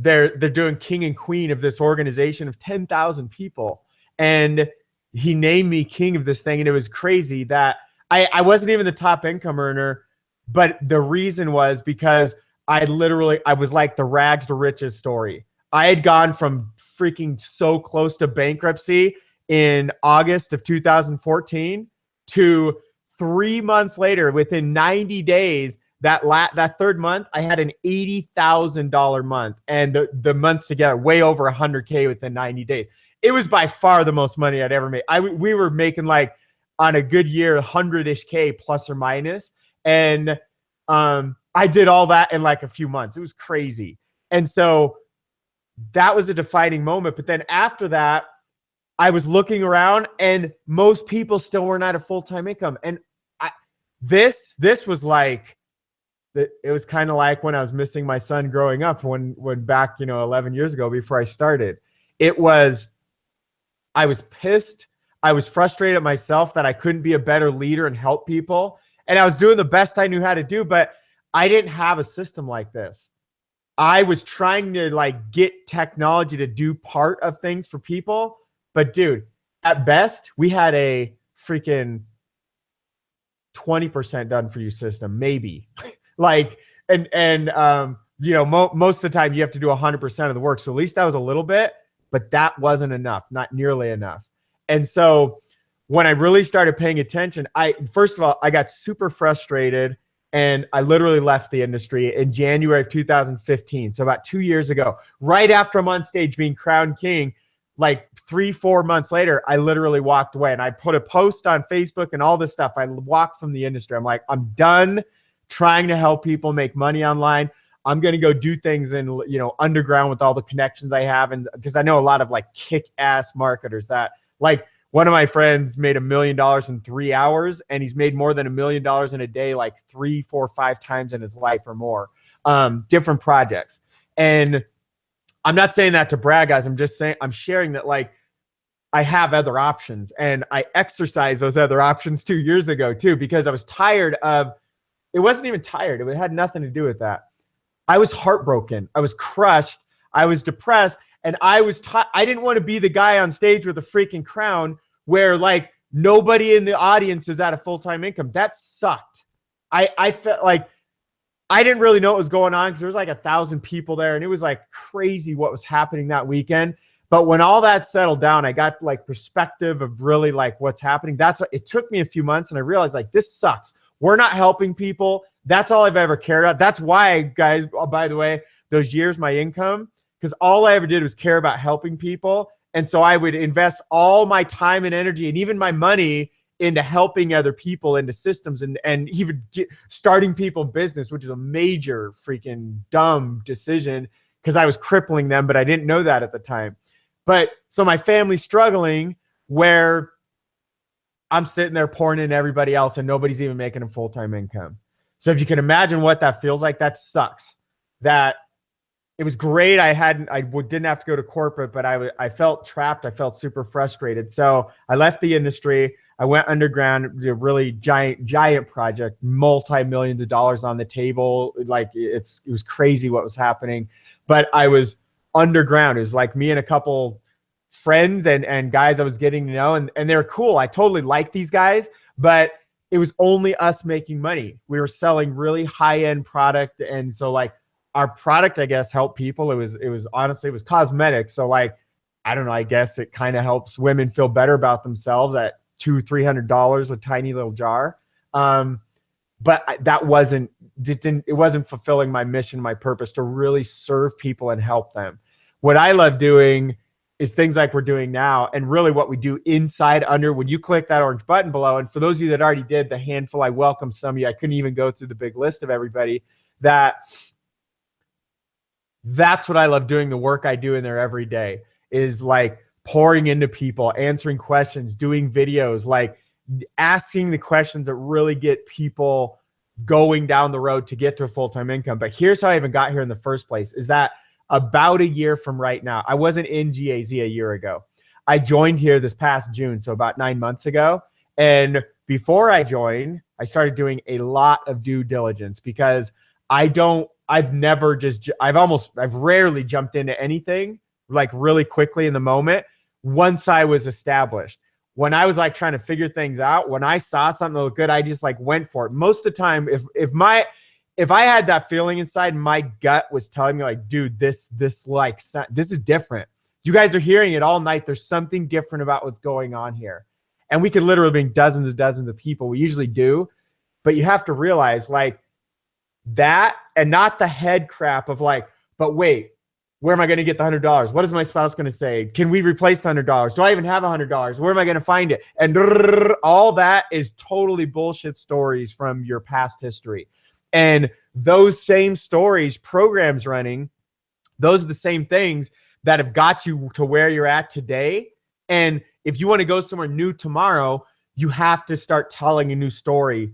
they're doing king and queen of this organization of 10,000 people. And he named me king of this thing. And it was crazy that I wasn't even the top income earner, but the reason was because I was like the rags to riches story. I had gone from freaking so close to bankruptcy in August of 2014 to 3 months later, within 90 days, that third month, I had an $80,000 month, and the months together, way over 100K within 90 days. It was by far the most money I'd ever made. We were making like on a good year, 100-ish K plus or minus. And I did all that in like a few months. It was crazy. And so that was a defining moment. But then after that, I was looking around and most people still weren't at a full-time income. And this was like, it was kind of like when I was missing my son growing up when back, 11 years ago before I started. I was pissed. I was frustrated at myself that I couldn't be a better leader and help people. And I was doing the best I knew how to do, but I didn't have a system like this. I was trying to like get technology to do part of things for people. But dude, at best, we had a freaking 20% done for you system, maybe. Most of the time you have to do 100% of the work. So at least that was a little bit, but that wasn't enough, not nearly enough. And so when I really started paying attention, first of all, I got super frustrated and I literally left the industry in January of 2015. So about 2 years ago, right after I'm on stage being crowned king, like 3-4 months later, I literally walked away and I put a post on Facebook and all this stuff. I walked from the industry. I'm like, I'm done trying to help people make money online. I'm going to go do things in, underground with all the connections I have. And because I know a lot of like kick-ass marketers that like one of my friends made $1 million in 3 hours and he's made more than $1 million in a day, like 3, 4, 5 times in his life or more, different projects. And I'm not saying that to brag, guys. I'm just saying, I'm sharing that like I have other options and I exercised those other options 2 years ago too, because I was tired of, it wasn't even tired. It had nothing to do with that. I was heartbroken. I was crushed. I was depressed. And I didn't want to be the guy on stage with a freaking crown where like nobody in the audience is at a full-time income. That sucked. I felt like I didn't really know what was going on because there was like 1,000 people there and it was like crazy what was happening that weekend. But when all that settled down, I got like perspective of really like what's happening. It took me a few months and I realized like this sucks. We're not helping people. That's all I've ever cared about. That's why, guys, by the way, those years, my income, because all I ever did was care about helping people. And so I would invest all my time and energy and even my money into helping other people into systems and even starting people business, which is a major freaking dumb decision because I was crippling them, but I didn't know that at the time. But so my family's struggling where I'm sitting there pouring in everybody else and nobody's even making a full-time income. So if you can imagine what that feels like, that sucks. That it was great. I didn't have to go to corporate, but I felt trapped. I felt super frustrated. So I left the industry. I went underground, a really giant project, multi-millions of dollars on the table. Like it was crazy what was happening, but I was underground. It was like me and a couple friends and guys I was getting to know, and they were cool. I totally liked these guys, but it was only us making money. We were selling really high-end product. And so like our product, I guess, helped people. It was honestly, it was cosmetics. So like, I don't know, I guess it kind of helps women feel better about themselves at $200-300 a tiny little jar. But it wasn't fulfilling my mission, my purpose to really serve people and help them. What I love doing is things like we're doing now, and really what we do inside under when you click that orange button below. And for those of you that already did, the handful, I welcome some of you. I couldn't even go through the big list of everybody. That's what I love doing. The work I do in there every day is like pouring into people, answering questions, doing videos, like asking the questions that really get people going down the road to get to a full-time income. But here's how I even got here in the first place is that about a year from right now, I wasn't in GAZ a year ago. I joined here this past June, so about 9 months ago. And before I joined, I started doing a lot of due diligence because I've rarely jumped into anything like really quickly in the moment once I was established. When I was like trying to figure things out, when I saw something that looked good, I just like went for it. Most of the time, if I had that feeling inside, my gut was telling me like, dude, this is different. You guys are hearing it all night. There's something different about what's going on here. And we could literally bring dozens and dozens of people. We usually do, but you have to realize like that and not the head crap of like, but wait, where am I going to get the $100? What is my spouse going to say? Can we replace the $100? Do I even have $100? Where am I going to find it? And all that is totally bullshit stories from your past history. And those same stories, programs running, those are the same things that have got you to where you're at today. And if you want to go somewhere new tomorrow, you have to start telling a new story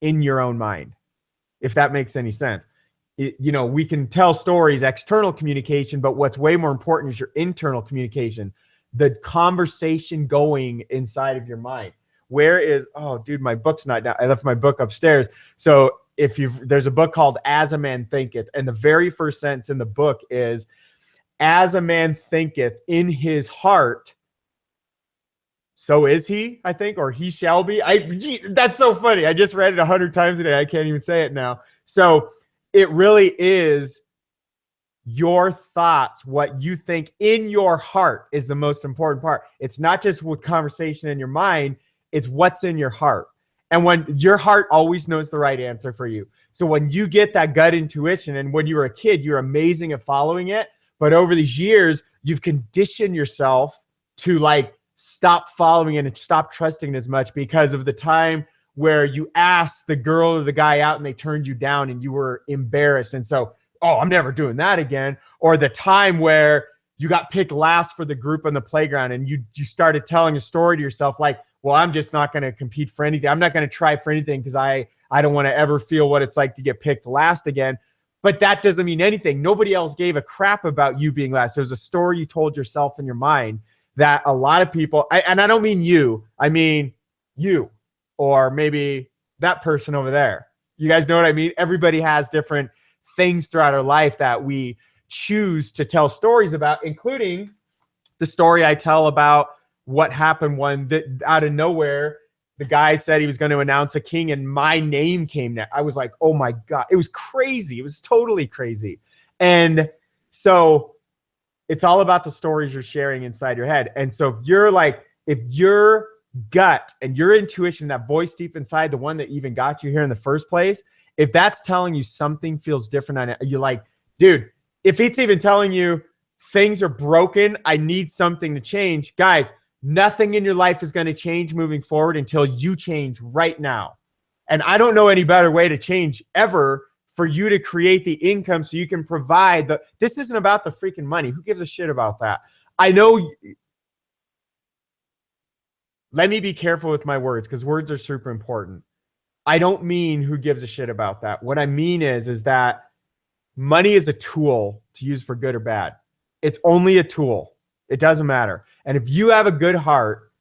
in your own mind. if that makes any sense. We can tell stories, external communication, but what's way more important is your internal communication, the conversation going inside of your mind. Where is, oh dude, my book's not down. I left my book upstairs. So there's a book called As a Man Thinketh. And the very first sentence in the book is, as a man thinketh in his heart, so is he, I think, or he shall be. That's so funny. I just read it 100 times today. I can't even say it now. So it really is your thoughts, what you think in your heart is the most important part. It's not just with conversation in your mind, it's what's in your heart. And when your heart always knows the right answer for you. So when you get that gut intuition, and when you were a kid, you're amazing at following it. But over these years, you've conditioned yourself to like stop following it and stop trusting as much because of the time where you asked the girl or the guy out and they turned you down and you were embarrassed. And so, oh, I'm never doing that again. Or the time where you got picked last for the group on the playground and you started telling a story to yourself like, well, I'm just not going to compete for anything. I'm not going to try for anything because I don't want to ever feel what it's like to get picked last again. But that doesn't mean anything. Nobody else gave a crap about you being last. It was a story you told yourself in your mind that a lot of people, and I don't mean you, I mean you, or maybe that person over there. You guys know what I mean? Everybody has different things throughout our life that we choose to tell stories about, including the story I tell about what happened when out of nowhere, the guy said he was going to announce a king and my name came next. I was like, oh my God, it was crazy. It was totally crazy. And so it's all about the stories you're sharing inside your head. And so if your gut and your intuition, that voice deep inside, the one that even got you here in the first place, if that's telling you something feels different on it, you're like, dude, if it's even telling you things are broken, I need something to change, guys, nothing in your life is going to change moving forward until you change right now. And I don't know any better way to change ever for you to create the income so you can provide this isn't about the freaking money. Who gives a shit about that? I know. Let me be careful with my words because words are super important. I don't mean who gives a shit about that. What I mean is that money is a tool to use for good or bad. It's only a tool. It doesn't matter. And if you have a good heart,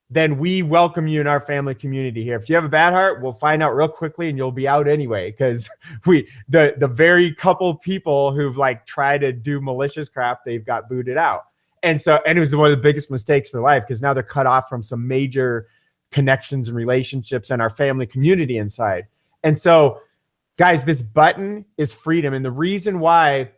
then we welcome you in our family community here. If you have a bad heart, we'll find out real quickly and you'll be out anyway. Because the very couple people who've like tried to do malicious crap, they've got booted out. And it was one of the biggest mistakes of their life because now they're cut off from some major connections and relationships and our family community inside. And so, guys, this button is freedom. And the reason why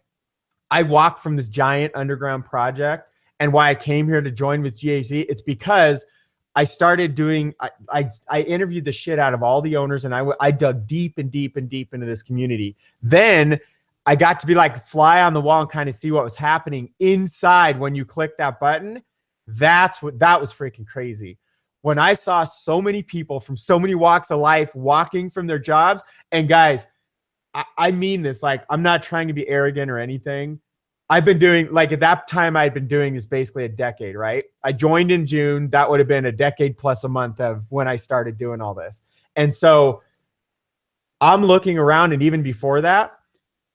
I walked from this giant underground project and why I came here to join with GAZ, it's because I started doing, I interviewed the shit out of all the owners and I dug deep and deep and deep into this community. Then I got to be like fly on the wall and kind of see what was happening inside when you click that button. That was freaking crazy. When I saw so many people from so many walks of life walking from their jobs, and guys, I mean this, like, I'm not trying to be arrogant or anything. I've been doing, like, at that time, I'd been doing this basically a decade, right? I joined in June. That would have been a decade plus a month of when I started doing all this. And so I'm looking around, and even before that,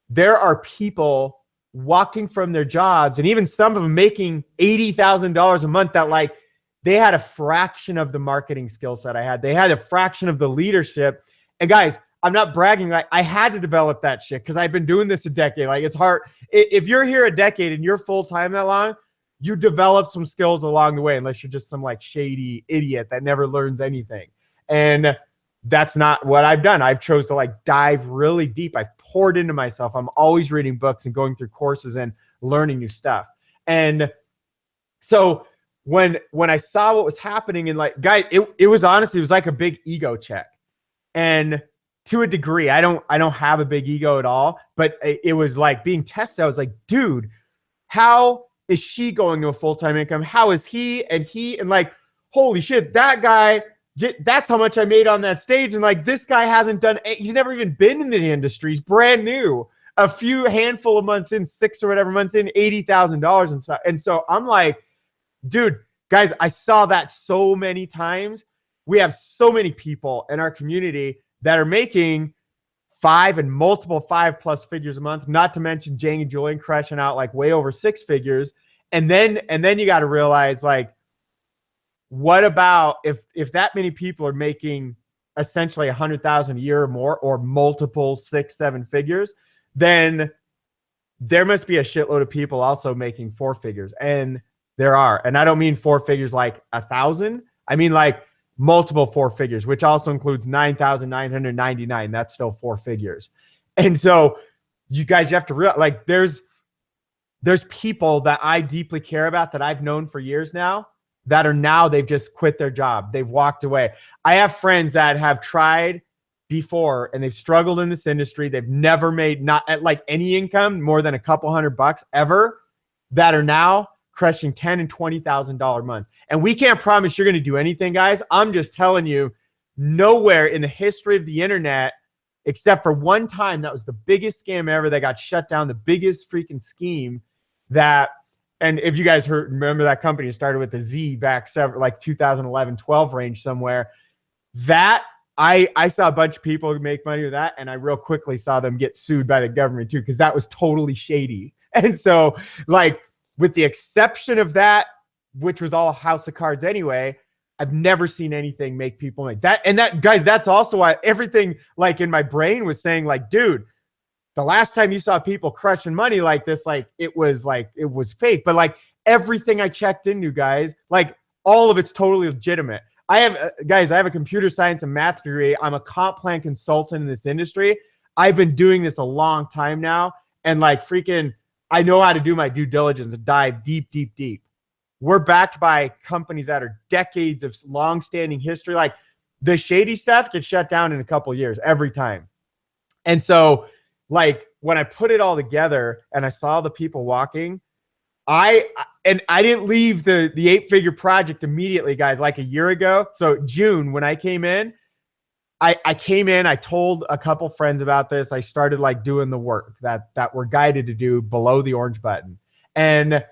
there are people walking from their jobs, and even some of them making $80,000 a month that, like, they had a fraction of the marketing skill set I had. They had a fraction of the leadership. And guys, I'm not bragging. Like, I had to develop that shit because I've been doing this a decade. Like, it's hard. If you're here a decade and you're full-time that long, you develop some skills along the way, unless you're just some like shady idiot that never learns anything. And that's not what I've done. I've chose to like dive really deep. I've poured into myself. I'm always reading books and going through courses and learning new stuff. And so when I saw what was happening, and like, guys, it was honestly, it was like a big ego check. And to a degree, I don't have a big ego at all, but it was like being tested. I was like, dude, how is she going to a full-time income? How is he? And like, holy shit, that guy, that's how much I made on that stage. And like, this guy hasn't done, he's never even been in the industry. He's brand new. A few handful of months in, 6 or whatever months in, $80,000 and stuff. And so I'm like, dude, guys, I saw that so many times. We have so many people in our community that are making 5 and multiple 5+ figures a month, not to mention Jane and Julian crushing out like way over 6 figures. And then you got to realize, like, what about if that many people are making essentially 100,000 a year or more, or multiple 6-7 figures, then there must be a shitload of people also making 4 figures. And there are. And I don't mean 4 figures like 1,000. I mean like multiple 4 figures, which also includes 9,999. That's still 4 figures. And so you guys, you have to realize, like, there's people that I deeply care about that I've known for years now that are now, they've just quit their job. They've walked away. I have friends that have tried before and they've struggled in this industry. They've never made, not at like any income more than a couple $100 ever, that are now crushing $10,000 and $20,000 a month. And we can't promise you're going to do anything, guys. I'm just telling you, nowhere in the history of the internet, except for one time, that was the biggest scam ever that got shut down, the biggest freaking scheme that, and if you guys remember that company, it started with a Z back like 2011, 12 range somewhere. That I saw a bunch of people make money with that, and I real quickly saw them get sued by the government too, because that was totally shady. And so, like, with the exception of that, which was all a house of cards anyway, I've never seen anything make people like that. And that, guys, that's also why everything like in my brain was saying, like, dude, the last time you saw people crushing money like this, like it was fake. But like everything I checked into, guys, like all of it's totally legitimate. I have a computer science and math degree. I'm a comp plan consultant in this industry. I've been doing this a long time now. And like freaking, I know how to do my due diligence and dive deep, deep, deep. We're backed by companies that are decades of long-standing history. Like the shady stuff gets shut down in a couple of years every time. And so, like, when I put it all together and I saw the people walking, I didn't leave the 8-figure project immediately, guys, like a year ago. So June, when I came in, I came in, I told a couple friends about this. I started like doing the work that we're guided to do below the orange button. And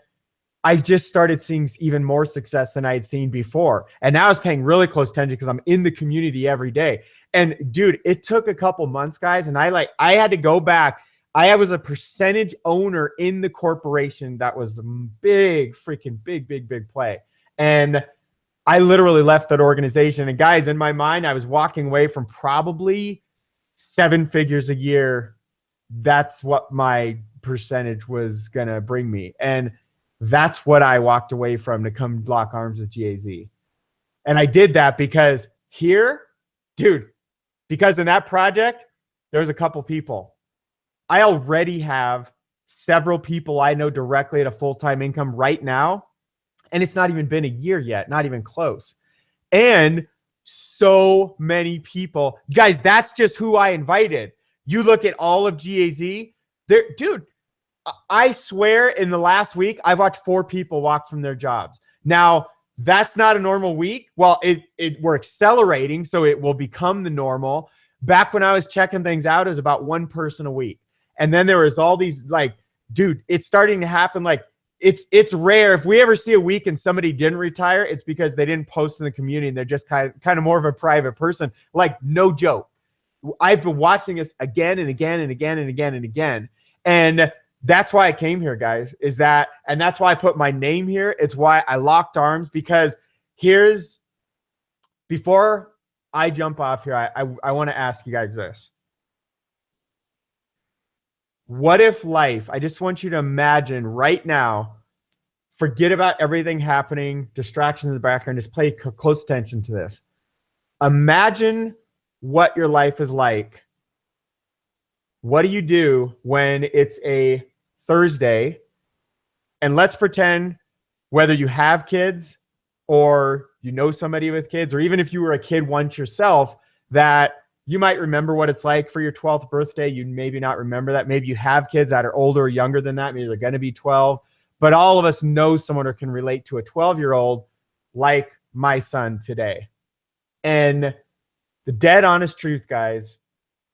I just started seeing even more success than I had seen before. And now I was paying really close attention because I'm in the community every day. And dude, it took a couple months, guys. And I had to go back. I was a percentage owner in the corporation. That was a big, freaking big play. And I literally left that organization. And guys, in my mind, I was walking away from probably 7 figures a year. That's what my percentage was going to bring me. And that's what I walked away from to come lock arms with GAZ. And I did that because here, dude, because in that project, there was a couple people. I already have several people I know directly at a full-time income right now. And it's not even been a year yet, not even close. And so many people, guys, that's just who I invited. You look at all of GAZ, there, dude, I swear in the last week, I've watched 4 people walk from their jobs. Now, that's not a normal week. Well, we're accelerating, so it will become the normal. Back when I was checking things out, it was about 1 person a week. And then there was all these, like, dude, it's starting to happen. Like, it's rare. If we ever see a week and somebody didn't retire, it's because they didn't post in the community and they're just kind of more of a private person. Like, no joke. I've been watching this again and again and again and again and again. And that's why I came here, guys, and that's why I put my name here. It's why I locked arms, because before I jump off here, I want to ask you guys this. What if life, I just want you to imagine right now, forget about everything happening, distractions in the background, just pay close attention to this. Imagine what your life is like. What do you do when it's a Thursday? And let's pretend whether you have kids or you know somebody with kids, or even if you were a kid once yourself, that you might remember what it's like for your 12th birthday. You maybe not remember that. Maybe you have kids that are older or younger than that. Maybe they're going to be 12. But all of us know someone or can relate to a 12-year-old like my son today. And the dead honest truth, guys,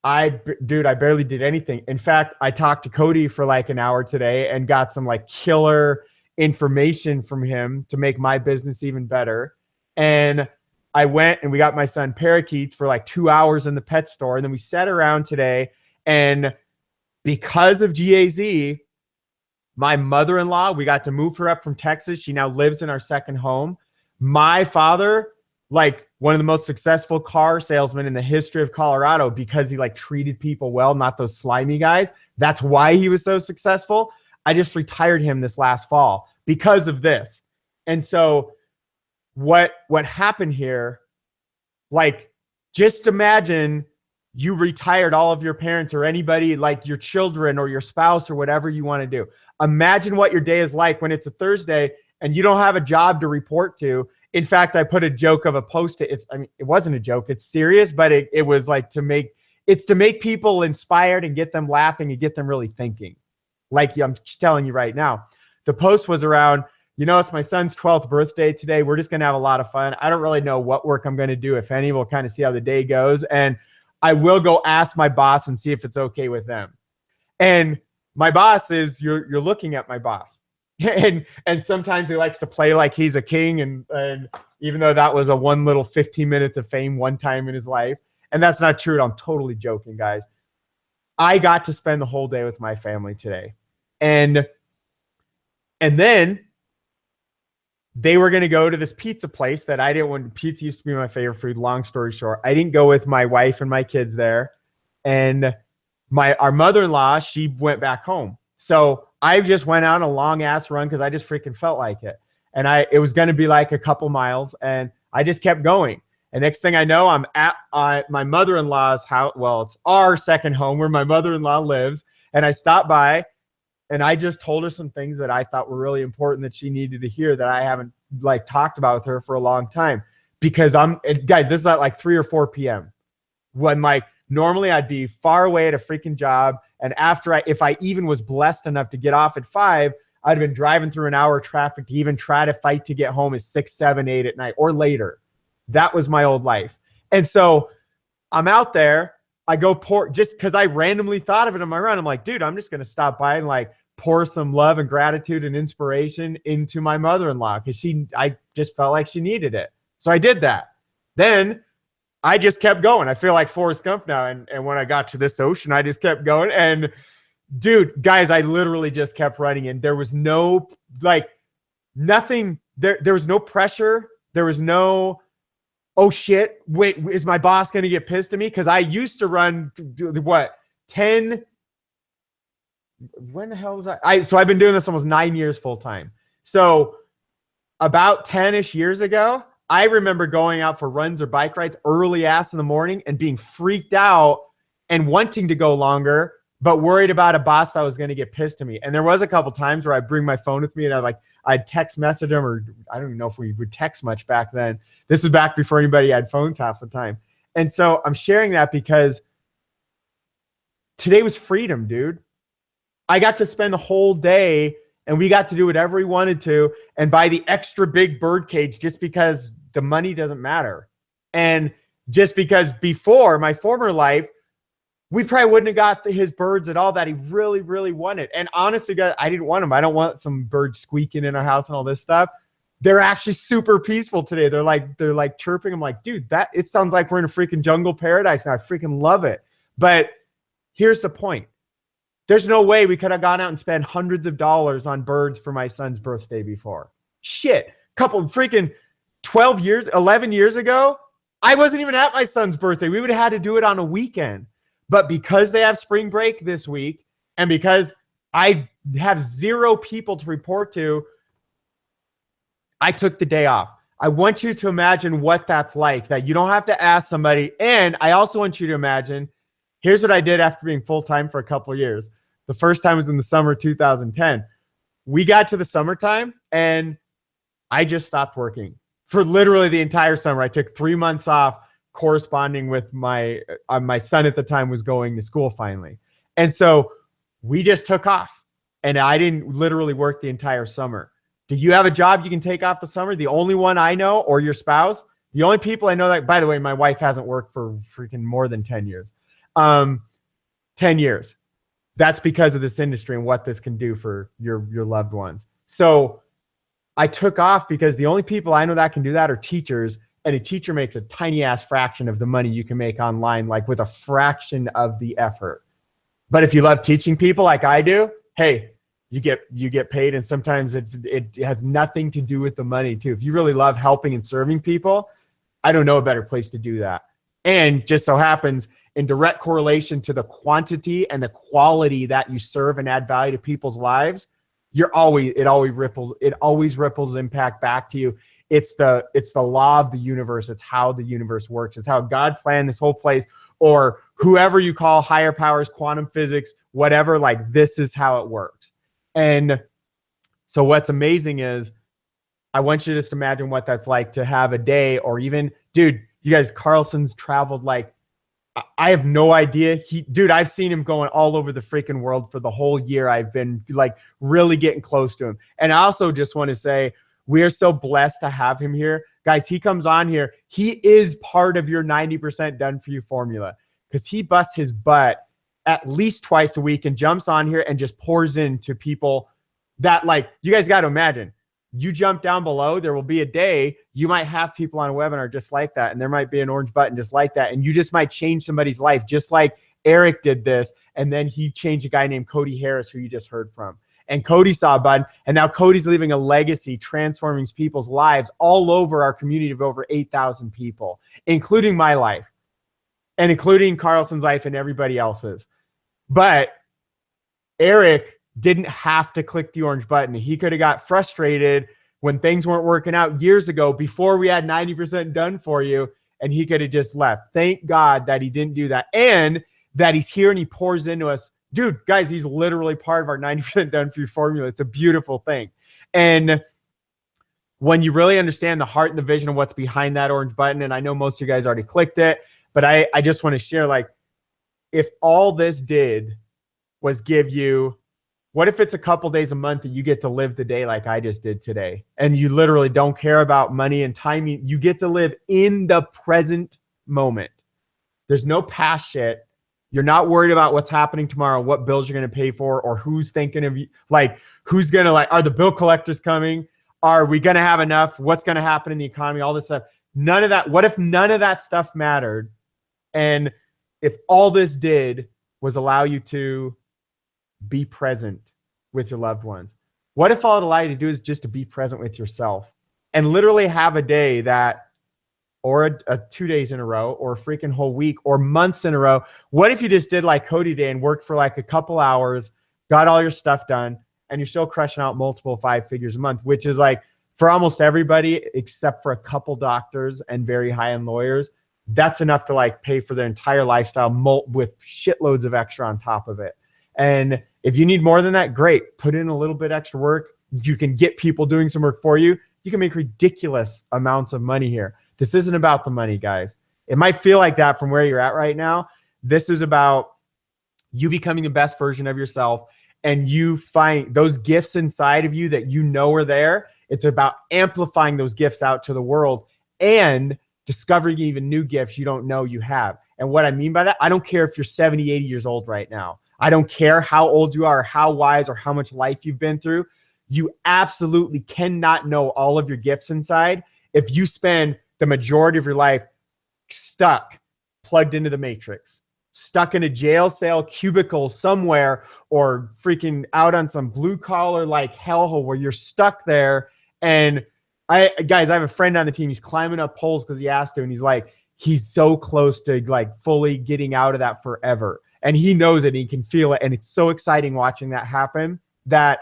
I barely did anything. In fact, I talked to Cody for like an hour today and got some like killer information from him to make my business even better. And I went and we got my son parakeets for like 2 hours in the pet store. And then we sat around today And because of GAZ, my mother-in-law, we got to move her up from Texas. She now lives in our second home. My father, like one of the most successful car salesmen in the history of Colorado, because he like treated people well, not those slimy guys. That's why he was so successful. I just retired him this last fall because of this. And so what happened here, like, just imagine you retired all of your parents or anybody, like your children or your spouse or whatever you want to do. Imagine what your day is like when it's a Thursday and you don't have a job to report to. In fact, I put a joke of a post-it. It wasn't a joke. It's serious, but it was like to make people inspired and get them laughing and get them really thinking. Like I'm telling you right now, the post was around, it's my son's 12th birthday today. We're just going to have a lot of fun. I don't really know what work I'm going to do, if any. We'll kind of see how the day goes. And I will go ask my boss and see if it's okay with them. And my boss is, you're looking at my boss. And sometimes he likes to play like he's a king. And even though that was a one little 15 minutes of fame one time in his life, and that's not true. I'm totally joking, guys. I got to spend the whole day with my family today. And then they were going to go to this pizza place that I didn't want. Pizza used to be my favorite food. Long story short, I didn't go with my wife and my kids there. And our mother-in-law, she went back home. So I just went out on a long ass run because I just freaking felt like it. And it was going to be like a couple miles, and I just kept going. And next thing I know, I'm at my mother-in-law's house. Well, it's our second home where my mother-in-law lives. And I stopped by and I just told her some things that I thought were really important that she needed to hear that I haven't like talked about with her for a long time. Because guys, this is at like 3 or 4 p.m. when like normally I'd be far away at a freaking job. And if I even was blessed enough to get off at 5, I'd have been driving through an hour of traffic to even try to fight to get home at 6, 7, 8 at night or later. That was my old life. And so I'm out there. I go pour, just because I randomly thought of it on my run. I'm like, dude, I'm just going to stop by and like pour some love and gratitude and inspiration into my mother-in-law because I just felt like she needed it. So I did that. Then I just kept going. I feel like Forrest Gump now. And when I got to this ocean, I just kept going. And dude, guys, I literally just kept running. And there was no, like, nothing. There was no pressure. There was no, oh shit, wait, is my boss going to get pissed at me? Because I used to run, when the hell was so I've been doing this almost 9 years full time. So about 10-ish years ago, I remember going out for runs or bike rides early ass in the morning and being freaked out and wanting to go longer, but worried about a boss that was going to get pissed at me. And there was a couple times where I'd bring my phone with me and I'd text message him, or I don't even know if we would text much back then. This was back before anybody had phones half the time. And so I'm sharing that because today was freedom, dude. I got to spend the whole day and we got to do whatever we wanted to and buy the extra big bird cage just because the money doesn't matter. And just because before my former life, we probably wouldn't have got his birds at all that he really, really wanted. And honestly, guys, I didn't want them. I don't want some birds squeaking in our house and all this stuff. They're actually super peaceful today. They're like chirping. I'm like, dude, it sounds like we're in a freaking jungle paradise now. I freaking love it. But here's the point. There's no way we could have gone out and spent hundreds of dollars on birds for my son's birthday before. Shit. Couple freaking 11 years ago, I wasn't even at my son's birthday. We would have had to do it on a weekend. But because they have spring break this week and because I have 0 people to report to, I took the day off. I want you to imagine what that's like, that you don't have to ask somebody. And I also want you to imagine, here's what I did after being full-time for a couple of years. The first time was in the summer 2010. We got to the summertime and I just stopped working for literally the entire summer. I took 3 months off corresponding with my son at the time was going to school finally. And so we just took off and I didn't literally work the entire summer. Do you have a job you can take off the summer? The only one I know, or your spouse, the only people I know that, by the way, my wife hasn't worked for freaking more than 10 years. 10 years. That's because of this industry and what this can do for your loved ones. So I took off because the only people I know that can do that are teachers, and a teacher makes a tiny ass fraction of the money you can make online, like with a fraction of the effort. But if you love teaching people like I do, hey, you get paid, and sometimes it has nothing to do with the money too. If you really love helping and serving people, I don't know a better place to do that. And just so happens, in direct correlation to the quantity and the quality that you serve and add value to people's lives, it always ripples impact back to you. It's the law of the universe. It's how the universe works. It's how God planned this whole place, or whoever you call higher powers, quantum physics, whatever, like this is how it works. And so what's amazing is, I want you to just imagine what that's like to have a day, or even, dude, you guys, Carlson's traveled like, I have no idea. Dude, I've seen him going all over the freaking world for the whole year. I've been like really getting close to him. And I also just want to say, we are so blessed to have him here. Guys, he comes on here. He is part of your 90% done for you formula, because he busts his butt at least twice a week and jumps on here and just pours into people that, like, you guys got to imagine, you jump down below, there will be a day you might have people on a webinar just like that, and there might be an orange button just like that, and you just might change somebody's life, just like Eric did this, and then he changed a guy named Cody Harris, who you just heard from. And Cody saw a button, and now Cody's leaving a legacy, transforming people's lives all over our community of over 8,000 people, including my life, and including Carlson's life and everybody else's. But Eric didn't have to click the orange button. He could have got frustrated when things weren't working out years ago, before we had 90% done for you, and he could have just left. Thank God that he didn't do that, and that he's here and he pours into us. Dude, guys, he's literally part of our 90% done for you formula. It's a beautiful thing. And when you really understand the heart and the vision of what's behind that orange button, and I know most of you guys already clicked it, but I just want to share, like, if all this did was give you, what if it's a couple days a month that you get to live the day like I just did today, and you literally don't care about money and timing? You get to live in the present moment. There's no past shit. You're not worried about what's happening tomorrow, what bills you're going to pay for, or who's thinking of you. Like, who's going to, like, are the bill collectors coming? Are we going to have enough? What's going to happen in the economy? All this stuff. None of that. What if none of that stuff mattered? And if all this did was allow you to be present with your loved ones? What if all it allowed you to do is just to be present with yourself, and literally have a day that, or a 2 days in a row, or a freaking whole week, or months in a row? What if you just did like Cody did and worked for like a couple hours, got all your stuff done, and you're still crushing out multiple 5 figures a month, which is like, for almost everybody except for a couple doctors and very high-end lawyers, that's enough to like pay for their entire lifestyle with shitloads of extra on top of it. And if you need more than that, great. Put in a little bit extra work. You can get people doing some work for you. You can make ridiculous amounts of money here. This isn't about the money, guys. It might feel like that from where you're at right now. This is about you becoming the best version of yourself, and you find those gifts inside of you that you know are there. It's about amplifying those gifts out to the world and discovering even new gifts you don't know you have. And what I mean by that, I don't care if you're 70, 80 years old right now. I don't care how old you are, or how wise, or how much life you've been through. You absolutely cannot know all of your gifts inside if you spend the majority of your life stuck, plugged into the matrix, stuck in a jail cell cubicle somewhere, or freaking out on some blue collar like hellhole where you're stuck there. And guys, I have a friend on the team. He's climbing up poles because he has to, and he's like, he's so close to like fully getting out of that forever. And he knows it, he can feel it. And it's so exciting watching that happen, that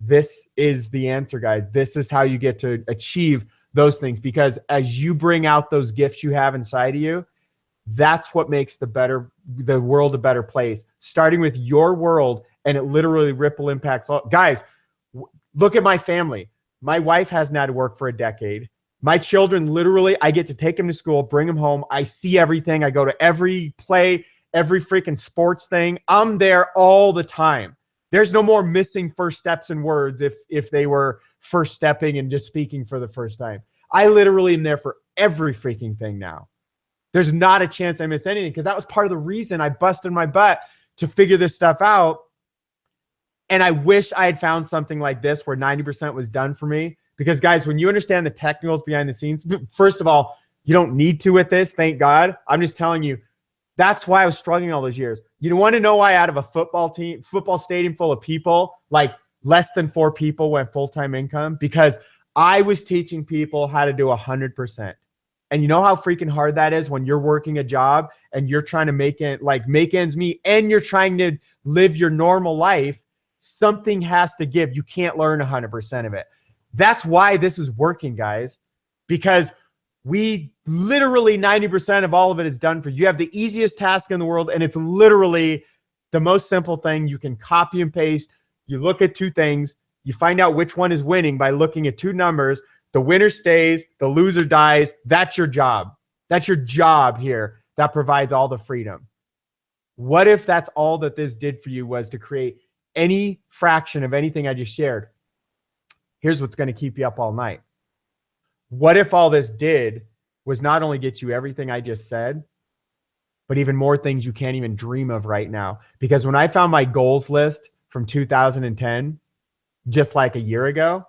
this is the answer, guys. This is how you get to achieve those things, because as you bring out those gifts you have inside of you, that's what makes the world a better place, starting with your world. And it literally ripple impacts all. Guys, look at my family. My wife hasn't had to work for a decade. My children, literally, I get to take them to school, bring them home. I see everything. I go to every play, every freaking sports thing. I'm there all the time. There's no more missing first steps and words if they were first stepping and just speaking for the first time. I literally am there for every freaking thing now. There's not a chance I miss anything, because that was part of the reason I busted my butt to figure this stuff out. And I wish I had found something like this where 90% was done for me. Because guys, when you understand the technicals behind the scenes, first of all, you don't need to with this, thank God. I'm just telling you, That's why I was struggling all those years. You want to know why out of a football stadium full of people, like less than 4 people went full-time income? Because I was teaching people how to do 100%. And you know how freaking hard that is when you're working a job and you're trying to make ends meet and you're trying to live your normal life. Something has to give. You can't learn 100% of it. That's why this is working, guys, because we literally 90% of all of it is done for you. You have the easiest task in the world, and it's literally the most simple thing. You can copy and paste. You look at 2 things. You find out which one is winning by looking at 2 numbers. The winner stays, the loser dies. That's your job. That's your job here. That provides all the freedom. What if that's all that this did for you, was to create any fraction of anything I just shared? Here's what's going to keep you up all night. What if all this did was not only get you everything I just said, but even more things you can't even dream of right now? Because when I found my goals list from 2010, just like a year ago,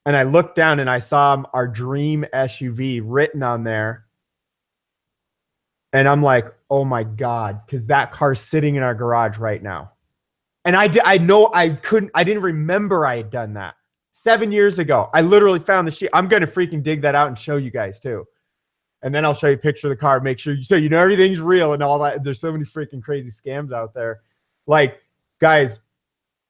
and I looked down and I saw our dream SUV written on there, and I'm like, oh my God, because that car's sitting in our garage right now. And I didn't remember I had done that 7 years ago. I literally found the sheet. I'm going to freaking dig that out and show you guys too. And then I'll show you a picture of the car, make sure you know everything's real and all that. There's so many freaking crazy scams out there. Like, guys,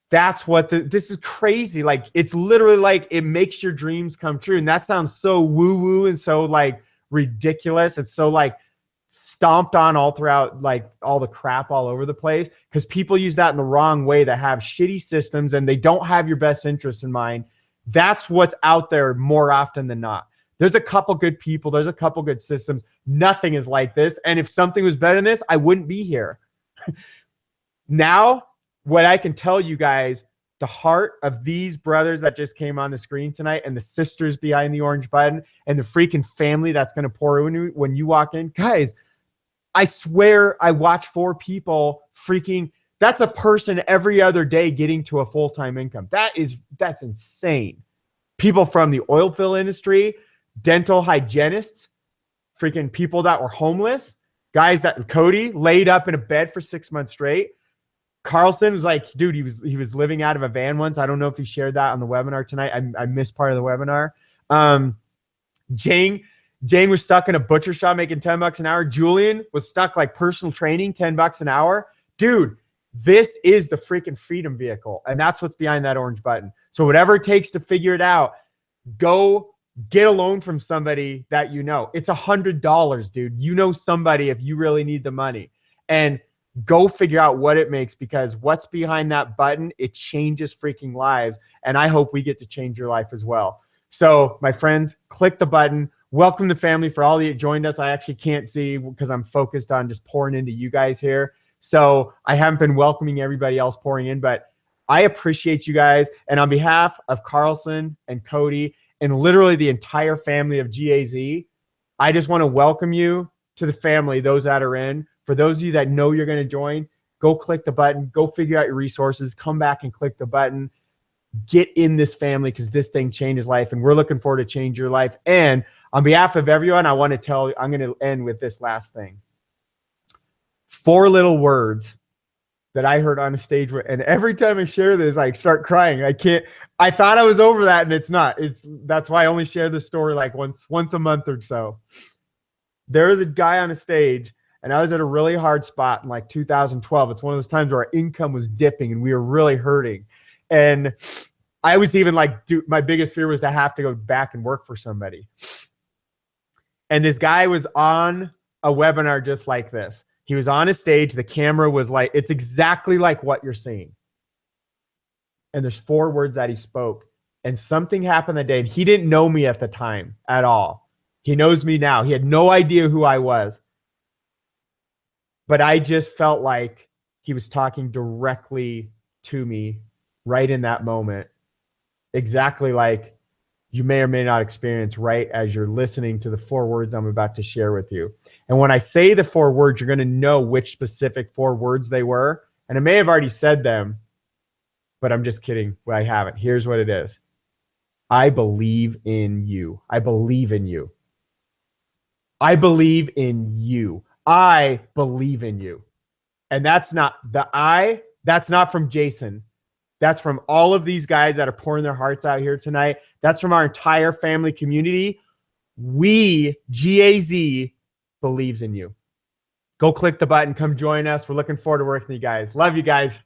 that's what this is crazy. Like, it's literally like, it makes your dreams come true. And that sounds so woo-woo and so like ridiculous. It's so like stomped on all throughout, like all the crap all over the place, because people use that in the wrong way, that have shitty systems and they don't have your best interests in mind. That's what's out there more often than not. There's a couple good people. There's a couple good systems. Nothing is like this. And if something was better than this, I wouldn't be here. Now, what I can tell you guys, the heart of these brothers that just came on the screen tonight, and the sisters behind the orange button, and the freaking family that's going to pour in when you walk in, guys, I swear I watch 4 people freaking, that's a person every other day getting to a full-time income. That's insane. People from the oil field industry, dental hygienists, freaking people that were homeless, guys that Cody laid up in a bed for 6 months straight. Carlson was like, dude, he was living out of a van once. I don't know if he shared that on the webinar tonight. I missed part of the webinar. Jane was stuck in a butcher shop making $10 an hour. Julian was stuck like personal training, $10 an hour. Dude, this is the freaking freedom vehicle. And that's what's behind that orange button. So whatever it takes to figure it out, go get a loan from somebody that you know. It's $100, dude. You know somebody if you really need the money. And go figure out what it makes, because what's behind that button, it changes freaking lives. And I hope we get to change your life as well. So my friends, click the button. Welcome to the family. For all of you that joined us, I actually can't see because I'm focused on just pouring into you guys here. So I haven't been welcoming everybody else pouring in, but I appreciate you guys. And on behalf of Carlson and Cody and literally the entire family of GAZ, I just want to welcome you to the family, those that are in. For those of you that know you're going to join, go click the button, go figure out your resources, come back and click the button, get in this family, because this thing changes life. And we're looking forward to change your life. And on behalf of everyone, I want to tell you, I'm going to end with this last thing. 4 little words that I heard on a stage. And every time I share this, I start crying. I thought I was over that, and it's not. That's why I only share this story like once a month or so. There was a guy on a stage, and I was at a really hard spot in like 2012. It's one of those times where our income was dipping and we were really hurting. And I was even like, dude, my biggest fear was to have to go back and work for somebody. And this guy was on a webinar just like this. He was on a stage. The camera was like, it's exactly like what you're seeing. And there's 4 words that he spoke. And something happened that day. And he didn't know me at the time at all. He knows me now. He had no idea who I was. But I just felt like he was talking directly to me right in that moment. Exactly like you may or may not experience right as you're listening to the 4 words I'm about to share with you. And when I say the 4 words, you're going to know which specific 4 words they were. And I may have already said them, but I'm just kidding. Well, I haven't. Here's what it is. I believe in you. I believe in you. I believe in you. I believe in you. And that's not that's not from Jason. That's from all of these guys that are pouring their hearts out here tonight. That's from our entire family community. We, GAZ, believes in you. Go click the button. Come join us. We're looking forward to working with you guys. Love you guys.